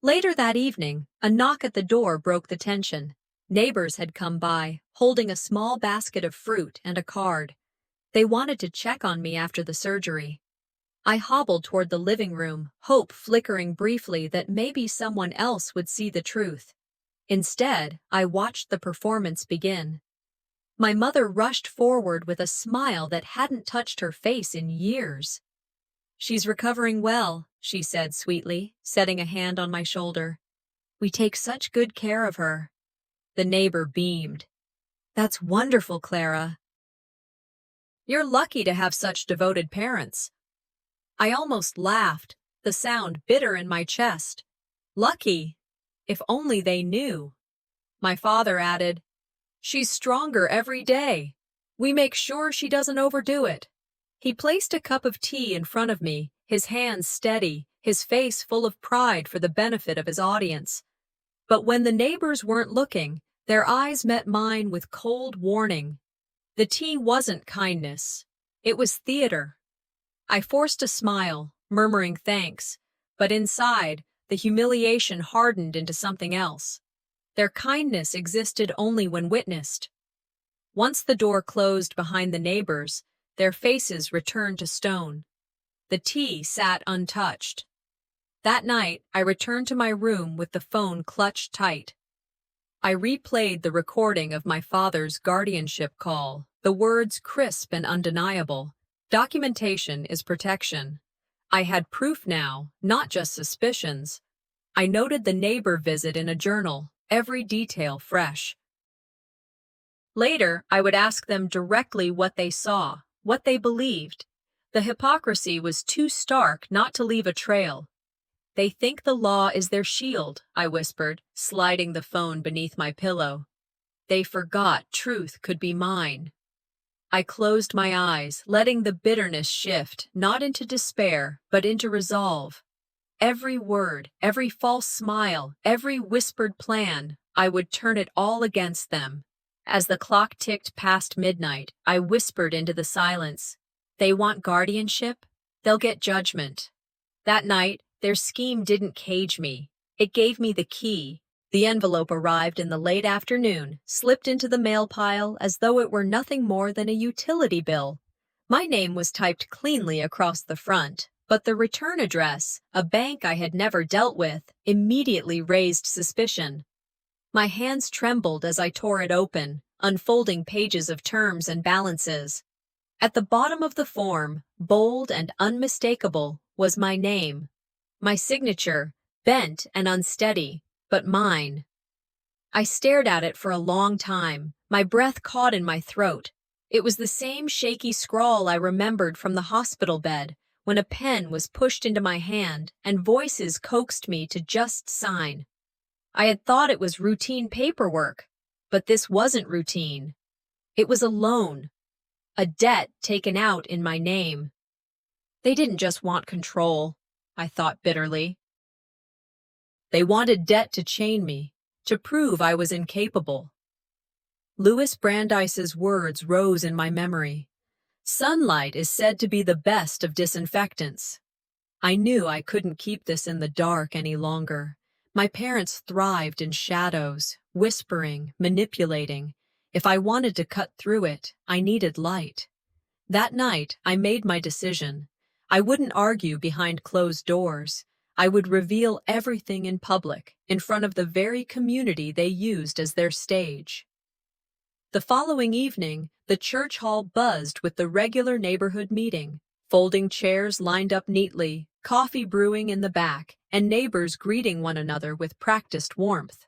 Later that evening, a knock at the door broke the tension. Neighbors had come by, holding a small basket of fruit and a card. They wanted to check on me after the surgery. I hobbled toward the living room, hope flickering briefly that maybe someone else would see the truth. Instead, I watched the performance begin. My mother rushed forward with a smile that hadn't touched her face in years. "She's recovering well," she said sweetly, setting a hand on my shoulder. "We take such good care of her." The neighbor beamed. "That's wonderful, Clara. You're lucky to have such devoted parents." I almost laughed, the sound bitter in my chest. Lucky? If only they knew. My father added, "She's stronger every day. We make sure she doesn't overdo it." He placed a cup of tea in front of me, his hands steady, his face full of pride for the benefit of his audience. But when the neighbors weren't looking, their eyes met mine with cold warning. The tea wasn't kindness. It was theater. I forced a smile, murmuring thanks, but inside, the humiliation hardened into something else. Their kindness existed only when witnessed. Once the door closed behind the neighbors, their faces returned to stone. The tea sat untouched. That night, I returned to my room with the phone clutched tight. I replayed the recording of my father's guardianship call, the words crisp and undeniable. "Documentation is protection." I had proof now, not just suspicions. I noted the neighbor visit in a journal, every detail fresh. Later, I would ask them directly what they saw, what they believed. The hypocrisy was too stark not to leave a trail. "They think the law is their shield," I whispered, sliding the phone beneath my pillow. "They forgot truth could be mine." I closed my eyes, letting the bitterness shift, not into despair, but into resolve. Every word, every false smile, every whispered plan, I would turn it all against them. As the clock ticked past midnight, I whispered into the silence, "They want guardianship? They'll get judgment." That night, their scheme didn't cage me. It gave me the key. The envelope arrived in the late afternoon, slipped into the mail pile as though it were nothing more than a utility bill. My name was typed cleanly across the front, but the return address, a bank I had never dealt with, immediately raised suspicion. My hands trembled as I tore it open, unfolding pages of terms and balances. At the bottom of the form, bold and unmistakable, was my name. My signature, bent and unsteady, but mine. I stared at it for a long time, my breath caught in my throat. It was the same shaky scrawl I remembered from the hospital bed, when a pen was pushed into my hand and voices coaxed me to just sign. I had thought it was routine paperwork, but this wasn't routine. It was a loan, a debt taken out in my name. They didn't just want control, I thought bitterly. They wanted debt to chain me, to prove I was incapable. Louis Brandeis's words rose in my memory. "Sunlight is said to be the best of disinfectants." I knew I couldn't keep this in the dark any longer. My parents thrived in shadows, whispering, manipulating. If I wanted to cut through it, I needed light. That night, I made my decision. I wouldn't argue behind closed doors. I would reveal everything in public, in front of the very community they used as their stage. The following evening, the church hall buzzed with the regular neighborhood meeting. Folding chairs lined up neatly, coffee brewing in the back, and neighbors greeting one another with practiced warmth.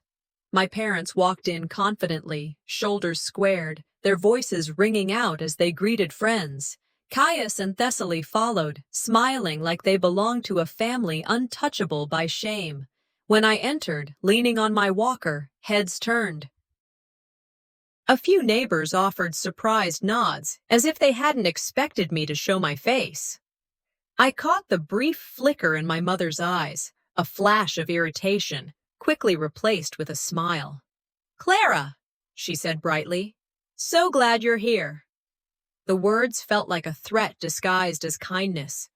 My parents walked in confidently, shoulders squared, their voices ringing out as they greeted friends. Caius and Thessaly followed, smiling like they belonged to a family untouchable by shame. When I entered, leaning on my walker, heads turned. A few neighbors offered surprised nods, as if they hadn't expected me to show my face. I caught the brief flicker in my mother's eyes, a flash of irritation, quickly replaced with a smile. "Clara," she said brightly, "so glad you're here." The words felt like a threat disguised as kindness.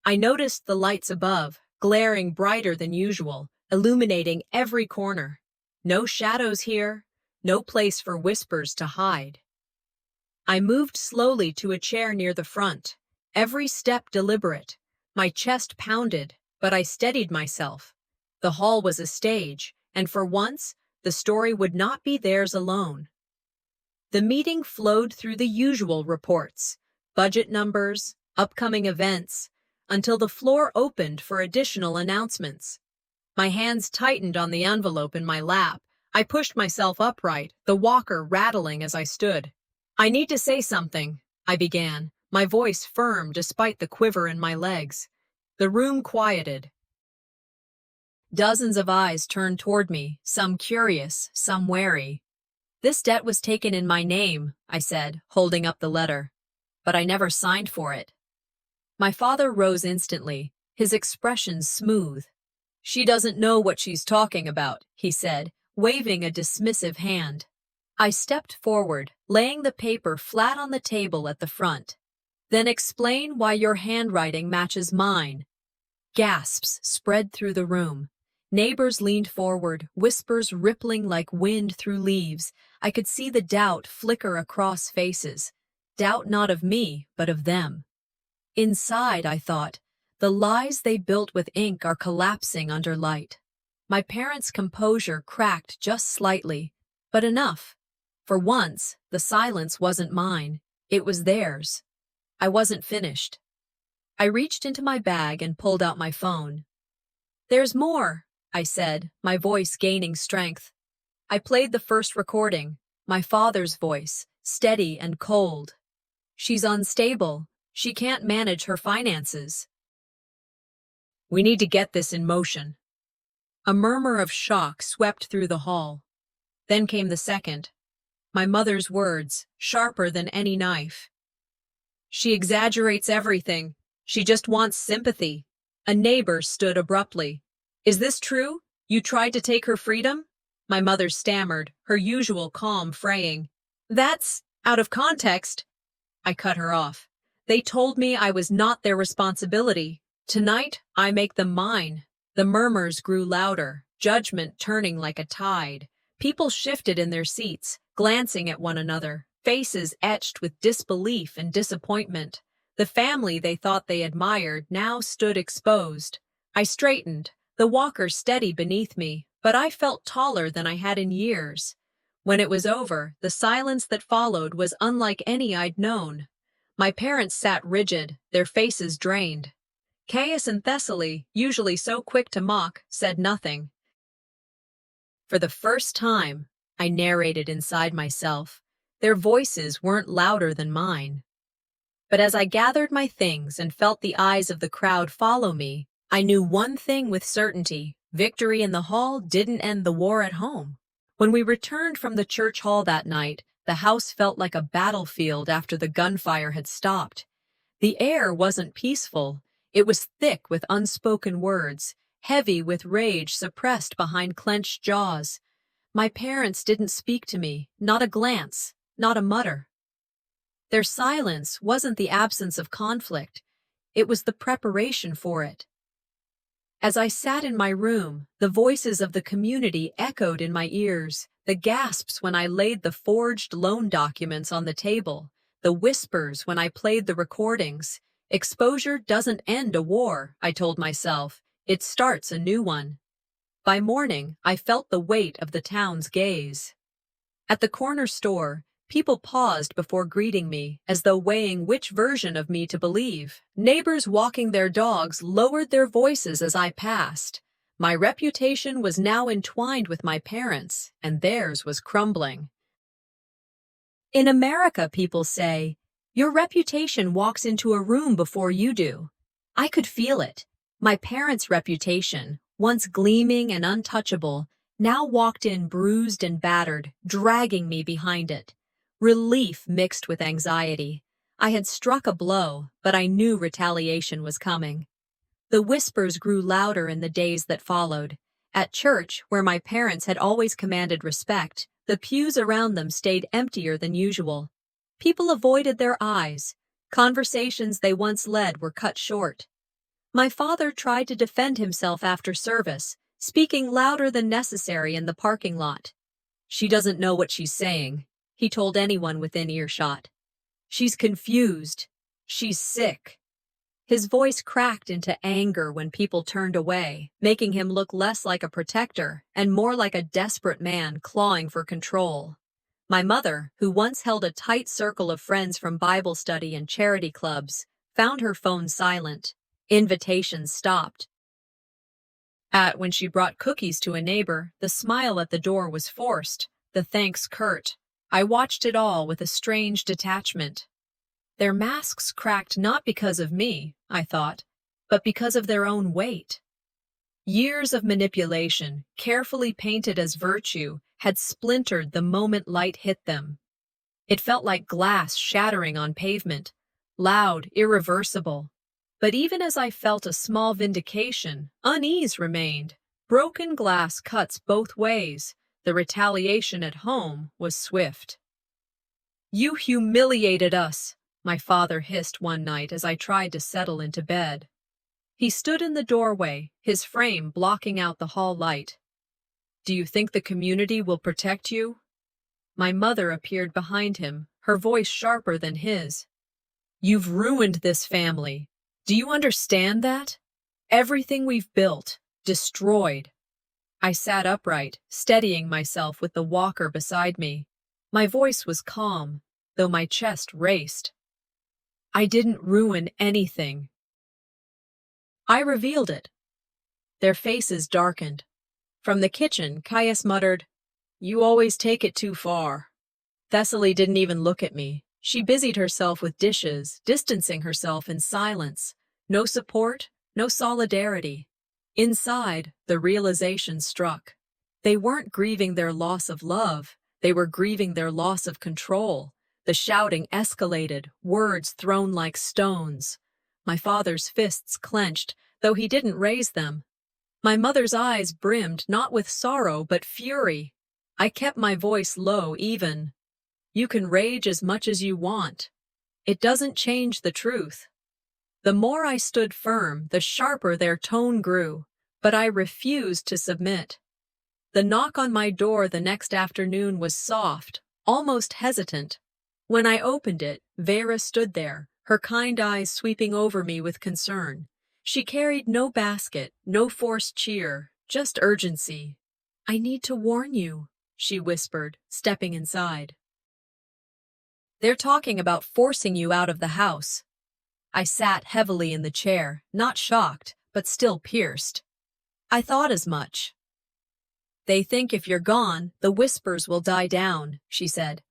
I noticed the lights above, glaring brighter than usual, illuminating every corner. No shadows here, no place for whispers to hide. I moved slowly to a chair near the front, every step deliberate. My chest pounded, but I steadied myself. The hall was a stage, and for once, the story would not be theirs alone. The meeting flowed through the usual reports, budget numbers, upcoming events, until the floor opened for additional announcements. My hands tightened on the envelope in my lap. I pushed myself upright, the walker rattling as I stood. "I need to say something," I began, my voice firm despite the quiver in my legs. The room quieted. Dozens of eyes turned toward me, some curious, some wary. "This debt was taken in my name," I said, holding up the letter. "But I never signed for it." My father rose instantly, his expression smooth. "She doesn't know what she's talking about," he said, waving a dismissive hand. I stepped forward, laying the paper flat on the table at the front. "Then explain why your handwriting matches mine." Gasps spread through the room. Neighbors leaned forward, whispers rippling like wind through leaves. I could see the doubt flicker across faces. Doubt not of me, but of them. Inside, I thought, the lies they built with ink are collapsing under light. My parents' composure cracked just slightly, but enough. For once, the silence wasn't mine, it was theirs. I wasn't finished. I reached into my bag and pulled out my phone. "There's more," I said, my voice gaining strength. I played the first recording, my father's voice, steady and cold. "She's unstable. She can't manage her finances. We need to get this in motion." A murmur of shock swept through the hall. Then came the second. My mother's words, sharper than any knife. "She exaggerates everything. She just wants sympathy." A neighbor stood abruptly. "Is this true? You tried to take her freedom?" My mother stammered, her usual calm fraying. "That's out of context." I cut her off. "They told me I was not their responsibility. Tonight, I make them mine." The murmurs grew louder, judgment turning like a tide. People shifted in their seats, glancing at one another, faces etched with disbelief and disappointment. The family they thought they admired now stood exposed. I straightened, the walker steady beneath me, but I felt taller than I had in years. When it was over, the silence that followed was unlike any I'd known. My parents sat rigid, their faces drained. Caius and Thessaly, usually so quick to mock, said nothing. For the first time, I narrated inside myself. Their voices weren't louder than mine. But as I gathered my things and felt the eyes of the crowd follow me, I knew one thing with certainty: victory in the hall didn't end the war at home. When we returned from the church hall that night, the house felt like a battlefield after the gunfire had stopped. The air wasn't peaceful. It was thick with unspoken words, heavy with rage suppressed behind clenched jaws. My parents didn't speak to me, not a glance, not a mutter. Their silence wasn't the absence of conflict, it was the preparation for it. As I sat in my room, the voices of the community echoed in my ears, the gasps when I laid the forged loan documents on the table, the whispers when I played the recordings. Exposure doesn't end a war, I told myself, it starts a new one. By morning, I felt the weight of the town's gaze. At the corner store, People paused before greeting me, as though weighing which version of me to believe. Neighbors walking their dogs lowered their voices as I passed. My reputation was now entwined with my parents, and theirs was crumbling. In America, people say, your reputation walks into a room before you do. I could feel it. My parents' reputation, once gleaming and untouchable, now walked in bruised and battered, dragging me behind it. Relief mixed with anxiety. I had struck a blow, but I knew retaliation was coming. The whispers grew louder in the days that followed. At church, where my parents had always commanded respect, the pews around them stayed emptier than usual. People avoided their eyes. Conversations they once led were cut short. My father tried to defend himself after service, speaking louder than necessary in the parking lot. She doesn't know what she's saying, he told anyone within earshot. She's confused. She's sick. His voice cracked into anger when people turned away, making him look less like a protector and more like a desperate man clawing for control. My mother, who once held a tight circle of friends from Bible study and charity clubs, found her phone silent. Invitations stopped. When she brought cookies to a neighbor, the smile at the door was forced, the thanks curt. I watched it all with a strange detachment. Their masks cracked not because of me, I thought, but because of their own weight. Years of manipulation, carefully painted as virtue, had splintered the moment light hit them. It felt like glass shattering on pavement, loud, irreversible. But even as I felt a small vindication, unease remained. Broken glass cuts both ways. The retaliation at home was swift. You humiliated us, my father hissed one night as I tried to settle into bed. He stood in the doorway, his frame blocking out the hall light. Do you think the community will protect you? My mother appeared behind him, her voice sharper than his. You've ruined this family. Do you understand that? Everything we've built, destroyed. I sat upright, steadying myself with the walker beside me. My voice was calm, though my chest raced. I didn't ruin anything. I revealed it. Their faces darkened. From the kitchen, Caius muttered, You always take it too far. Thessaly didn't even look at me. She busied herself with dishes, distancing herself in silence. No support, no solidarity. Inside, the realization struck. They weren't grieving their loss of love. They were grieving their loss of control. The shouting escalated, words thrown like stones. My father's fists clenched, though he didn't raise them. My mother's eyes brimmed not with sorrow but fury. I kept my voice low even. You can rage as much as you want. It doesn't change the truth. The more I stood firm, the sharper their tone grew, but I refused to submit. The knock on my door the next afternoon was soft, almost hesitant. When I opened it, Vera stood there, her kind eyes sweeping over me with concern. She carried no basket, no forced cheer, just urgency. I need to warn you, she whispered, stepping inside. They're talking about forcing you out of the house. I sat heavily in the chair, not shocked, but still pierced. I thought as much. They think if you're gone, the whispers will die down, she said.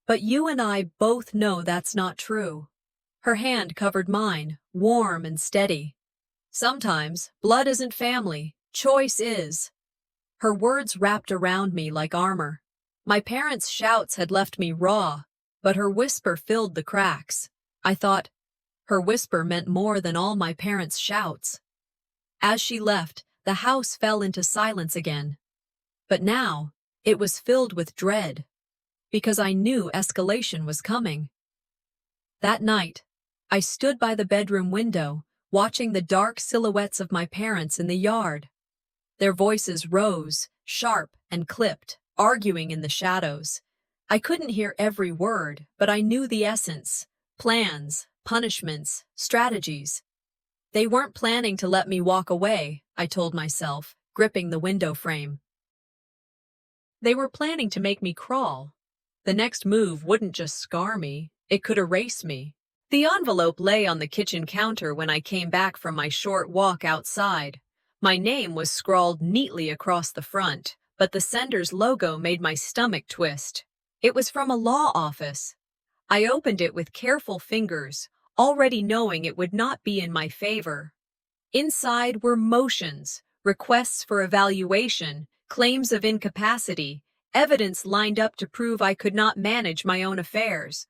But you and I both know that's not true. Her hand covered mine, warm and steady. Sometimes, blood isn't family, choice is. Her words wrapped around me like armor. My parents' shouts had left me raw, but her whisper filled the cracks. I thought, her whisper meant more than all my parents' shouts. As she left, the house fell into silence again. But now, it was filled with dread, because I knew escalation was coming. That night, I stood by the bedroom window, watching the dark silhouettes of my parents in the yard. Their voices rose, sharp and clipped, arguing in the shadows. I couldn't hear every word, but I knew the essence. Plans, punishments, strategies. They weren't planning to let me walk away, I told myself, gripping the window frame. They were planning to make me crawl. The next move wouldn't just scar me, it could erase me. The envelope lay on the kitchen counter when I came back from my short walk outside. My name was scrawled neatly across the front, but the sender's logo made my stomach twist. It was from a law office. I opened it with careful fingers, already knowing it would not be in my favor. Inside were motions, requests for evaluation, claims of incapacity, evidence lined up to prove I could not manage my own affairs.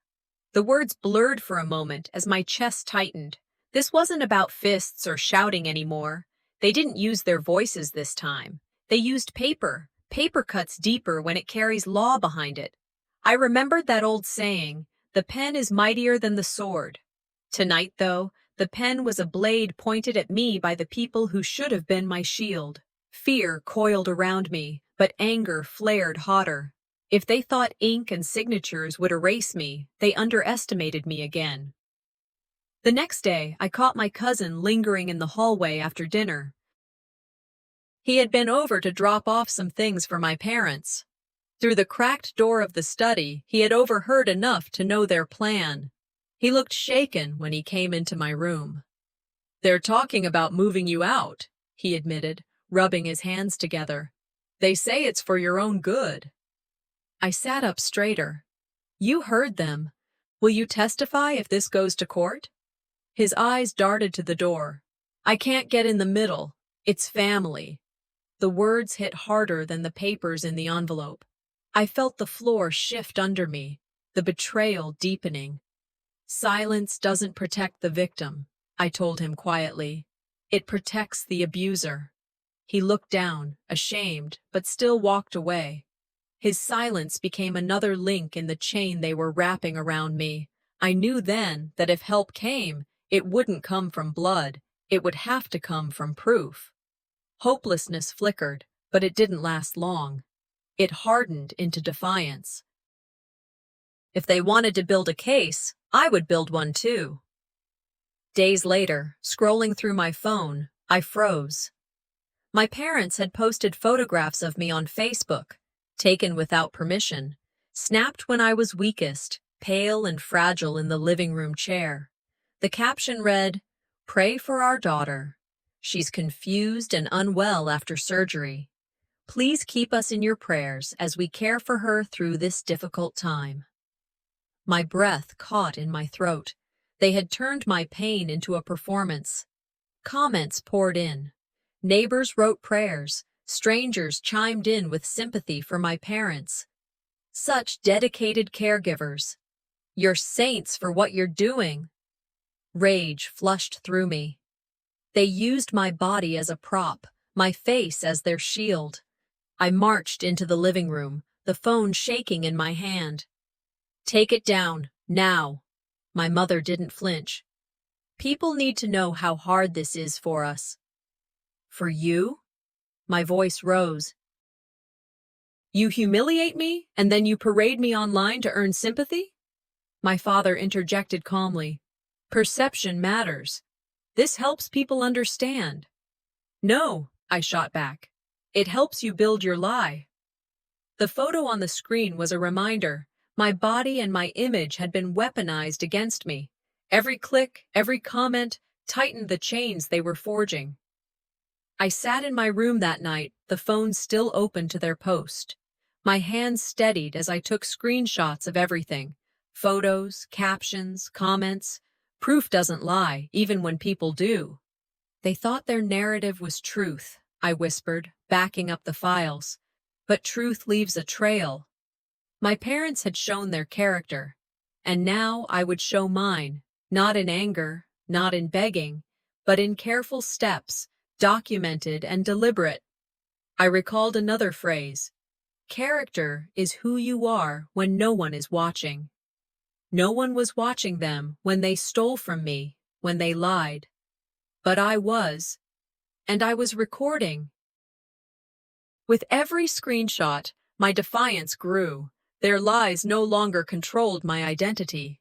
The words blurred for a moment as my chest tightened. This wasn't about fists or shouting anymore. They didn't use their voices this time. They used paper. Paper cuts deeper when it carries law behind it. I remembered that old saying, "The pen is mightier than the sword." Tonight, though, the pen was a blade pointed at me by the people who should have been my shield. Fear coiled around me, but anger flared hotter. If they thought ink and signatures would erase me, they underestimated me again. The next day, I caught my cousin lingering in the hallway after dinner. He had been over to drop off some things for my parents. Through the cracked door of the study, he had overheard enough to know their plan. He looked shaken when he came into my room. "They're talking about moving you out," he admitted, rubbing his hands together. "They say it's for your own good." I sat up straighter. "You heard them. Will you testify if this goes to court?" His eyes darted to the door. "I can't get in the middle. It's family." The words hit harder than the papers in the envelope. I felt the floor shift under me, the betrayal deepening. "Silence doesn't protect the victim," I told him quietly. "It protects the abuser." He looked down, ashamed, but still walked away. His silence became another link in the chain they were wrapping around me. I knew then that if help came, it wouldn't come from blood. It would have to come from proof. Hopelessness flickered, but it didn't last long. It hardened into defiance. If they wanted to build a case, I would build one too. Days later, scrolling through my phone, I froze. My parents had posted photographs of me on Facebook, taken without permission, snapped when I was weakest, pale and fragile in the living room chair. The caption read, "Pray for our daughter. She's confused and unwell after surgery. Please keep us in your prayers as we care for her through this difficult time." My breath caught in my throat. They had turned my pain into a performance. Comments poured in. Neighbors wrote prayers. Strangers chimed in with sympathy for my parents. Such dedicated caregivers. "You're saints for what you're doing." Rage flushed through me. They used my body as a prop, my face as their shield. I marched into the living room, the phone shaking in my hand. "Take it down, now." My mother didn't flinch. "People need to know how hard this is for us." "For you?" My voice rose. "You humiliate me, and then you parade me online to earn sympathy?" My father interjected calmly. "Perception matters. This helps people understand." "No," I shot back. "It helps you build your lie." The photo on the screen was a reminder. My body and my image had been weaponized against me. Every click, every comment, tightened the chains they were forging. I sat in my room that night, the phone still open to their post. My hands steadied as I took screenshots of everything. Photos, captions, comments. Proof doesn't lie, even when people do. "They thought their narrative was truth," I whispered, backing up the files. "But truth leaves a trail." My parents had shown their character, and now I would show mine, not in anger, not in begging, but in careful steps, documented and deliberate. I recalled another phrase. Character is who you are when no one is watching. No one was watching them when they stole from me, when they lied. But I was. And I was recording. With every screenshot, my defiance grew. Their lies no longer controlled my identity.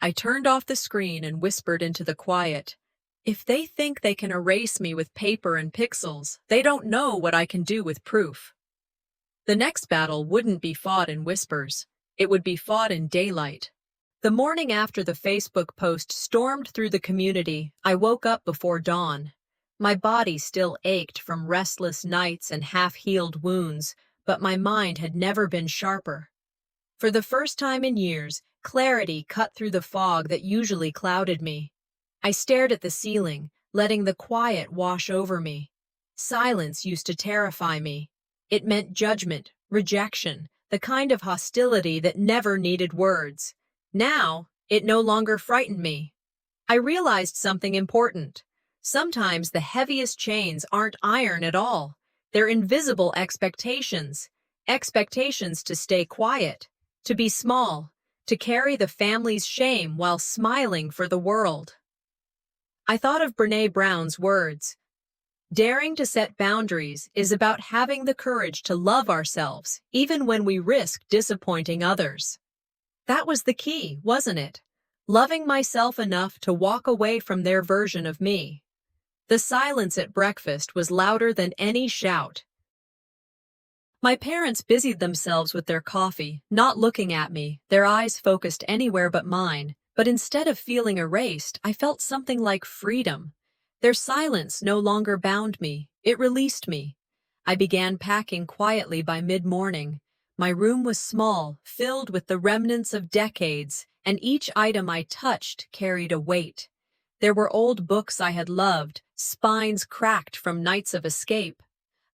I turned off the screen and whispered into the quiet. If they think they can erase me with paper and pixels, they don't know what I can do with proof. The next battle wouldn't be fought in whispers. It would be fought in daylight. The morning after the Facebook post stormed through the community, I woke up before dawn. My body still ached from restless nights and half-healed wounds, but my mind had never been sharper. For the first time in years, clarity cut through the fog that usually clouded me. I stared at the ceiling, letting the quiet wash over me. Silence used to terrify me. It meant judgment, rejection, the kind of hostility that never needed words. Now, it no longer frightened me. I realized something important. Sometimes the heaviest chains aren't iron at all. They're invisible expectations. Expectations to stay quiet, to be small, to carry the family's shame while smiling for the world. I thought of Brené Brown's words. Daring to set boundaries is about having the courage to love ourselves, even when we risk disappointing others. That was the key, wasn't it? Loving myself enough to walk away from their version of me. The silence at breakfast was louder than any shout. My parents busied themselves with their coffee, not looking at me, their eyes focused anywhere but mine. But instead of feeling erased, I felt something like freedom. Their silence no longer bound me, it released me. I began packing quietly by mid-morning. My room was small, filled with the remnants of decades, and each item I touched carried a weight. There were old books I had loved, spines cracked from nights of escape.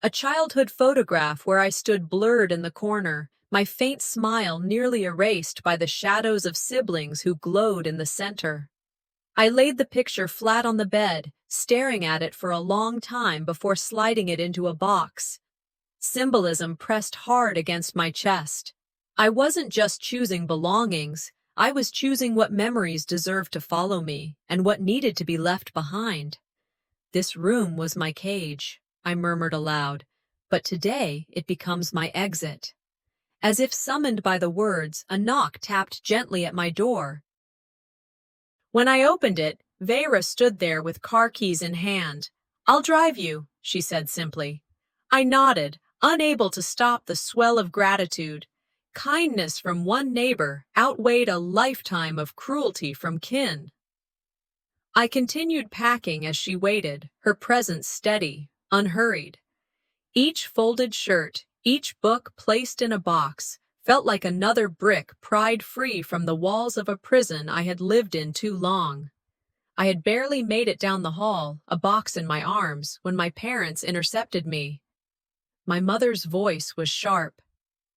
A childhood photograph where I stood blurred in the corner, my faint smile nearly erased by the shadows of siblings who glowed in the center. I laid the picture flat on the bed, staring at it for a long time before sliding it into a box. Symbolism pressed hard against my chest. I wasn't just choosing belongings, I was choosing what memories deserved to follow me and what needed to be left behind. This room was my cage, I murmured aloud, but today it becomes my exit. As if summoned by the words, a knock tapped gently at my door. When I opened it, Vera stood there with car keys in hand. "I'll drive you," she said simply. I nodded, unable to stop the swell of gratitude. Kindness from one neighbor outweighed a lifetime of cruelty from kin. I continued packing as she waited, her presence steady, unhurried. Each folded shirt, each book placed in a box, felt like another brick pried free from the walls of a prison I had lived in too long. I had barely made it down the hall, a box in my arms, when my parents intercepted me. My mother's voice was sharp.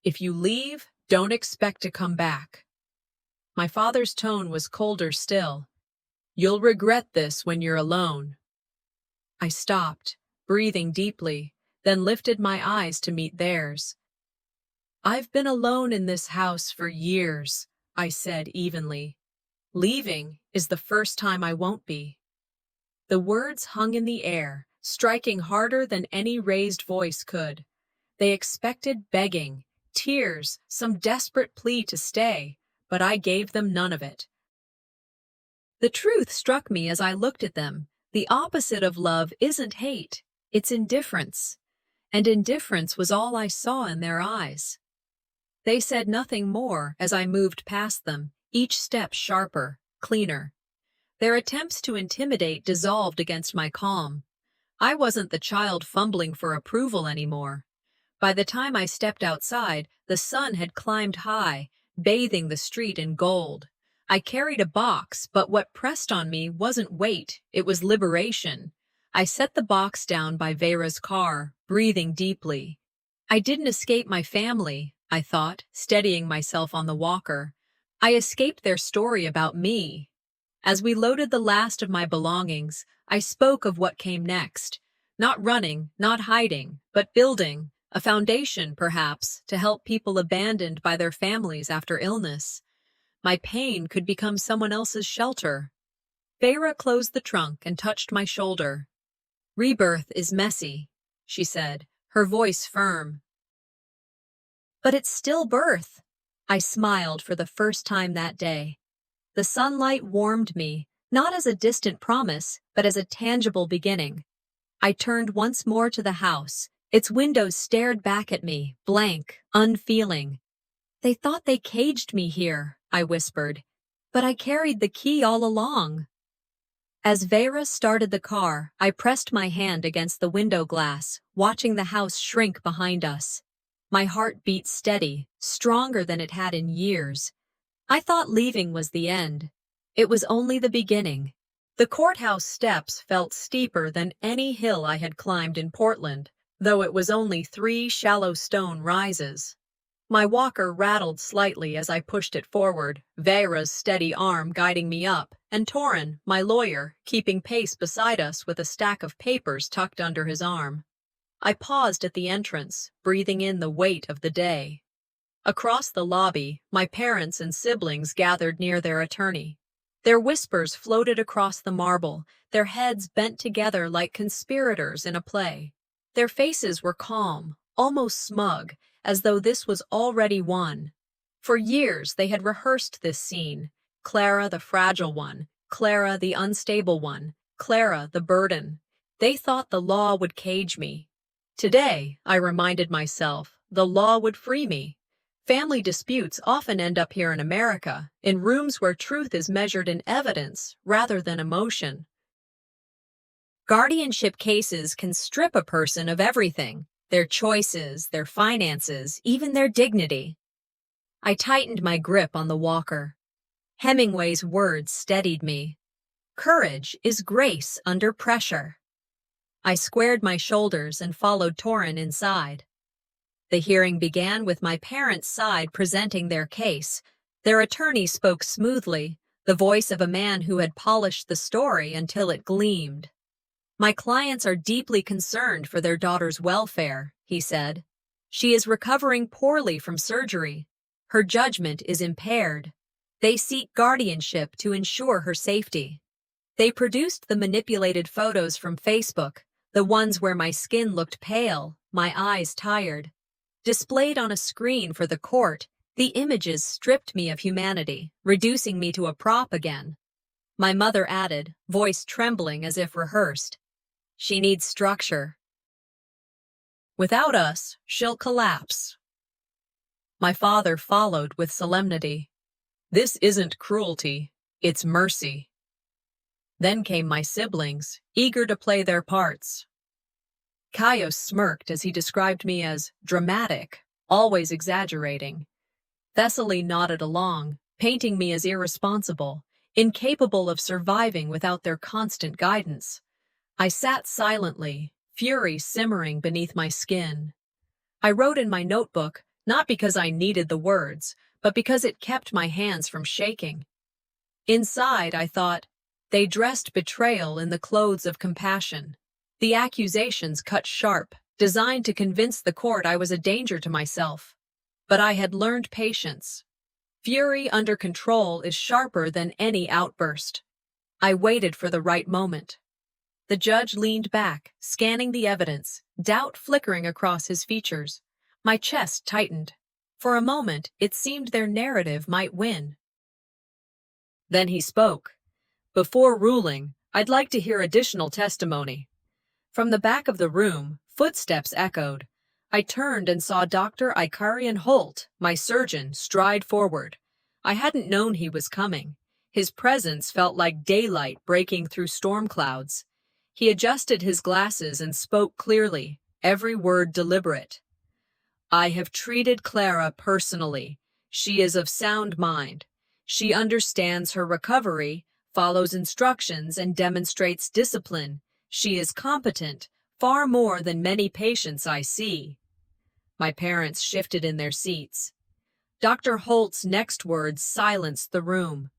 "If you leave, don't expect to come back." My father's tone was colder still. "You'll regret this when you're alone." I stopped, breathing deeply, then lifted my eyes to meet theirs. "I've been alone in this house for years," I said evenly. "Leaving is the first time I won't be." The words hung in the air, striking harder than any raised voice could. They expected begging, tears, some desperate plea to stay, but I gave them none of it. The truth struck me as I looked at them. The opposite of love isn't hate, it's indifference. And indifference was all I saw in their eyes. They said nothing more as I moved past them, each step sharper, cleaner. Their attempts to intimidate dissolved against my calm. I wasn't the child fumbling for approval anymore. By the time I stepped outside, the sun had climbed high, bathing the street in gold. I carried a box, but what pressed on me wasn't weight, it was liberation. I set the box down by Vera's car, breathing deeply. I didn't escape my family, I thought, steadying myself on the walker. I escaped their story about me. As we loaded the last of my belongings, I spoke of what came next. Not running, not hiding, but building, a foundation, perhaps, to help people abandoned by their families after illness. My pain could become someone else's shelter. Vera closed the trunk and touched my shoulder. "Rebirth is messy," she said, her voice firm. "But it's still birth." I smiled for the first time that day. The sunlight warmed me, not as a distant promise, but as a tangible beginning. I turned once more to the house. Its windows stared back at me, blank, unfeeling. They thought they caged me here, I whispered, but I carried the key all along. As Vera started the car, I pressed my hand against the window glass, watching the house shrink behind us. My heart beat steady, stronger than it had in years. I thought leaving was the end. It was only the beginning. The courthouse steps felt steeper than any hill I had climbed in Portland, though it was only 3 shallow stone rises. My walker rattled slightly as I pushed it forward, Vera's steady arm guiding me up, and Torin, my lawyer, keeping pace beside us with a stack of papers tucked under his arm. I paused at the entrance, breathing in the weight of the day. Across the lobby, my parents and siblings gathered near their attorney. Their whispers floated across the marble, their heads bent together like conspirators in a play. Their faces were calm, almost smug, as though this was already won. For years they had rehearsed this scene. Clara the fragile one, Clara the unstable one, Clara the burden. They thought the law would cage me. Today, I reminded myself, the law would free me. Family disputes often end up here in America, in rooms where truth is measured in evidence rather than emotion. Guardianship cases can strip a person of everything, their choices, their finances, even their dignity. I tightened my grip on the walker. Hemingway's words steadied me. Courage is grace under pressure. I squared my shoulders and followed Torin inside. The hearing began with my parents' side presenting their case. Their attorney spoke smoothly, the voice of a man who had polished the story until it gleamed. My clients are deeply concerned for their daughter's welfare, he said. She is recovering poorly from surgery. Her judgment is impaired. They seek guardianship to ensure her safety. They produced the manipulated photos from Facebook, the ones where my skin looked pale, my eyes tired. Displayed on a screen for the court, the images stripped me of humanity, reducing me to a prop again. My mother added, voice trembling as if rehearsed. She needs structure. Without us, she'll collapse. My father followed with solemnity. This isn't cruelty, it's mercy. Then came my siblings, eager to play their parts. Caius smirked as he described me as dramatic, always exaggerating. Thessaly nodded along, painting me as irresponsible, incapable of surviving without their constant guidance. I sat silently, fury simmering beneath my skin. I wrote in my notebook, not because I needed the words, but because it kept my hands from shaking. Inside, I thought, they dressed betrayal in the clothes of compassion. The accusations cut sharp, designed to convince the court I was a danger to myself. But I had learned patience. Fury under control is sharper than any outburst. I waited for the right moment. The judge leaned back, scanning the evidence, doubt flickering across his features. My chest tightened. For a moment, it seemed their narrative might win. Then he spoke. Before ruling, I'd like to hear additional testimony. From the back of the room, footsteps echoed. I turned and saw Dr. Icarian Holt, my surgeon, stride forward. I hadn't known he was coming. His presence felt like daylight breaking through storm clouds. He adjusted his glasses and spoke clearly, every word deliberate. I have treated Clara personally. She is of sound mind. She understands her recovery, follows instructions, and demonstrates discipline. She is competent, far more than many patients I see. My parents shifted in their seats. Dr. Holt's next words silenced the room.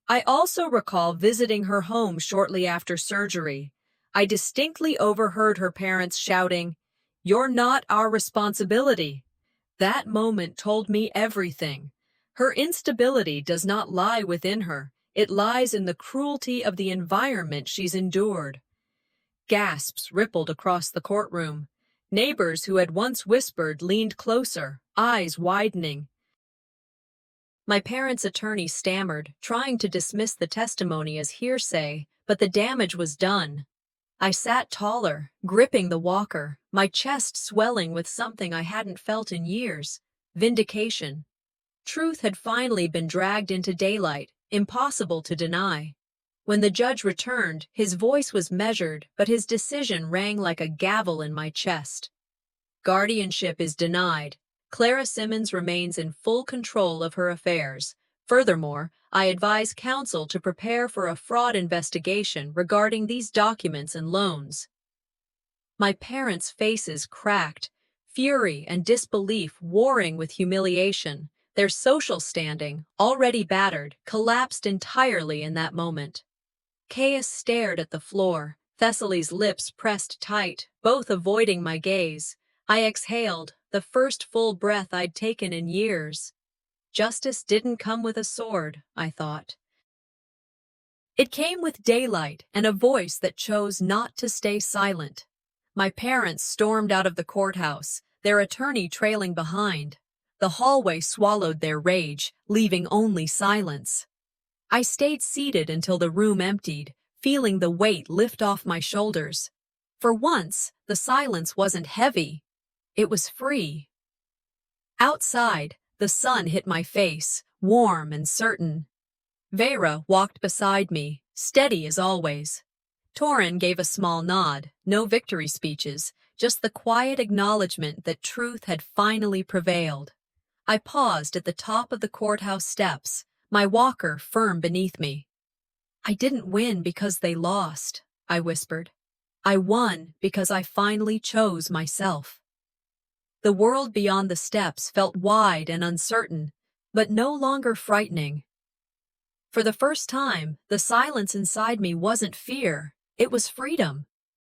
I also recall visiting her home shortly after surgery. I distinctly overheard her parents shouting, "You're not our responsibility." That moment told me everything. Her instability does not lie within her. It lies in the cruelty of the environment she's endured. Gasps rippled across the courtroom. Neighbors who had once whispered leaned closer, eyes widening. My parents' attorney stammered, trying to dismiss the testimony as hearsay, but the damage was done. I sat taller, gripping the walker, my chest swelling with something I hadn't felt in years: vindication. Truth had finally been dragged into daylight, impossible to deny. When the judge returned, his voice was measured, but his decision rang like a gavel in my chest. Guardianship is denied. Clara Simmons remains in full control of her affairs. Furthermore, I advise counsel to prepare for a fraud investigation regarding these documents and loans. My parents' faces cracked, fury and disbelief warring with humiliation. Their social standing, already battered, collapsed entirely in that moment. Caius stared at the floor, Thessaly's lips pressed tight, both avoiding my gaze. I exhaled, the first full breath I'd taken in years. Justice didn't come with a sword, I thought. It came with daylight and a voice that chose not to stay silent. My parents stormed out of the courthouse, their attorney trailing behind. The hallway swallowed their rage, leaving only silence. I stayed seated until the room emptied, feeling the weight lift off my shoulders. For once, the silence wasn't heavy. It was free. Outside, the sun hit my face, warm and certain. Vera walked beside me, steady as always. Torin gave a small nod, no victory speeches, just the quiet acknowledgement that truth had finally prevailed. I paused at the top of the courthouse steps, my walker firm beneath me. I didn't win because they lost, I whispered. I won because I finally chose myself. The world beyond the steps felt wide and uncertain, but no longer frightening. For the first time, the silence inside me wasn't fear, it was freedom.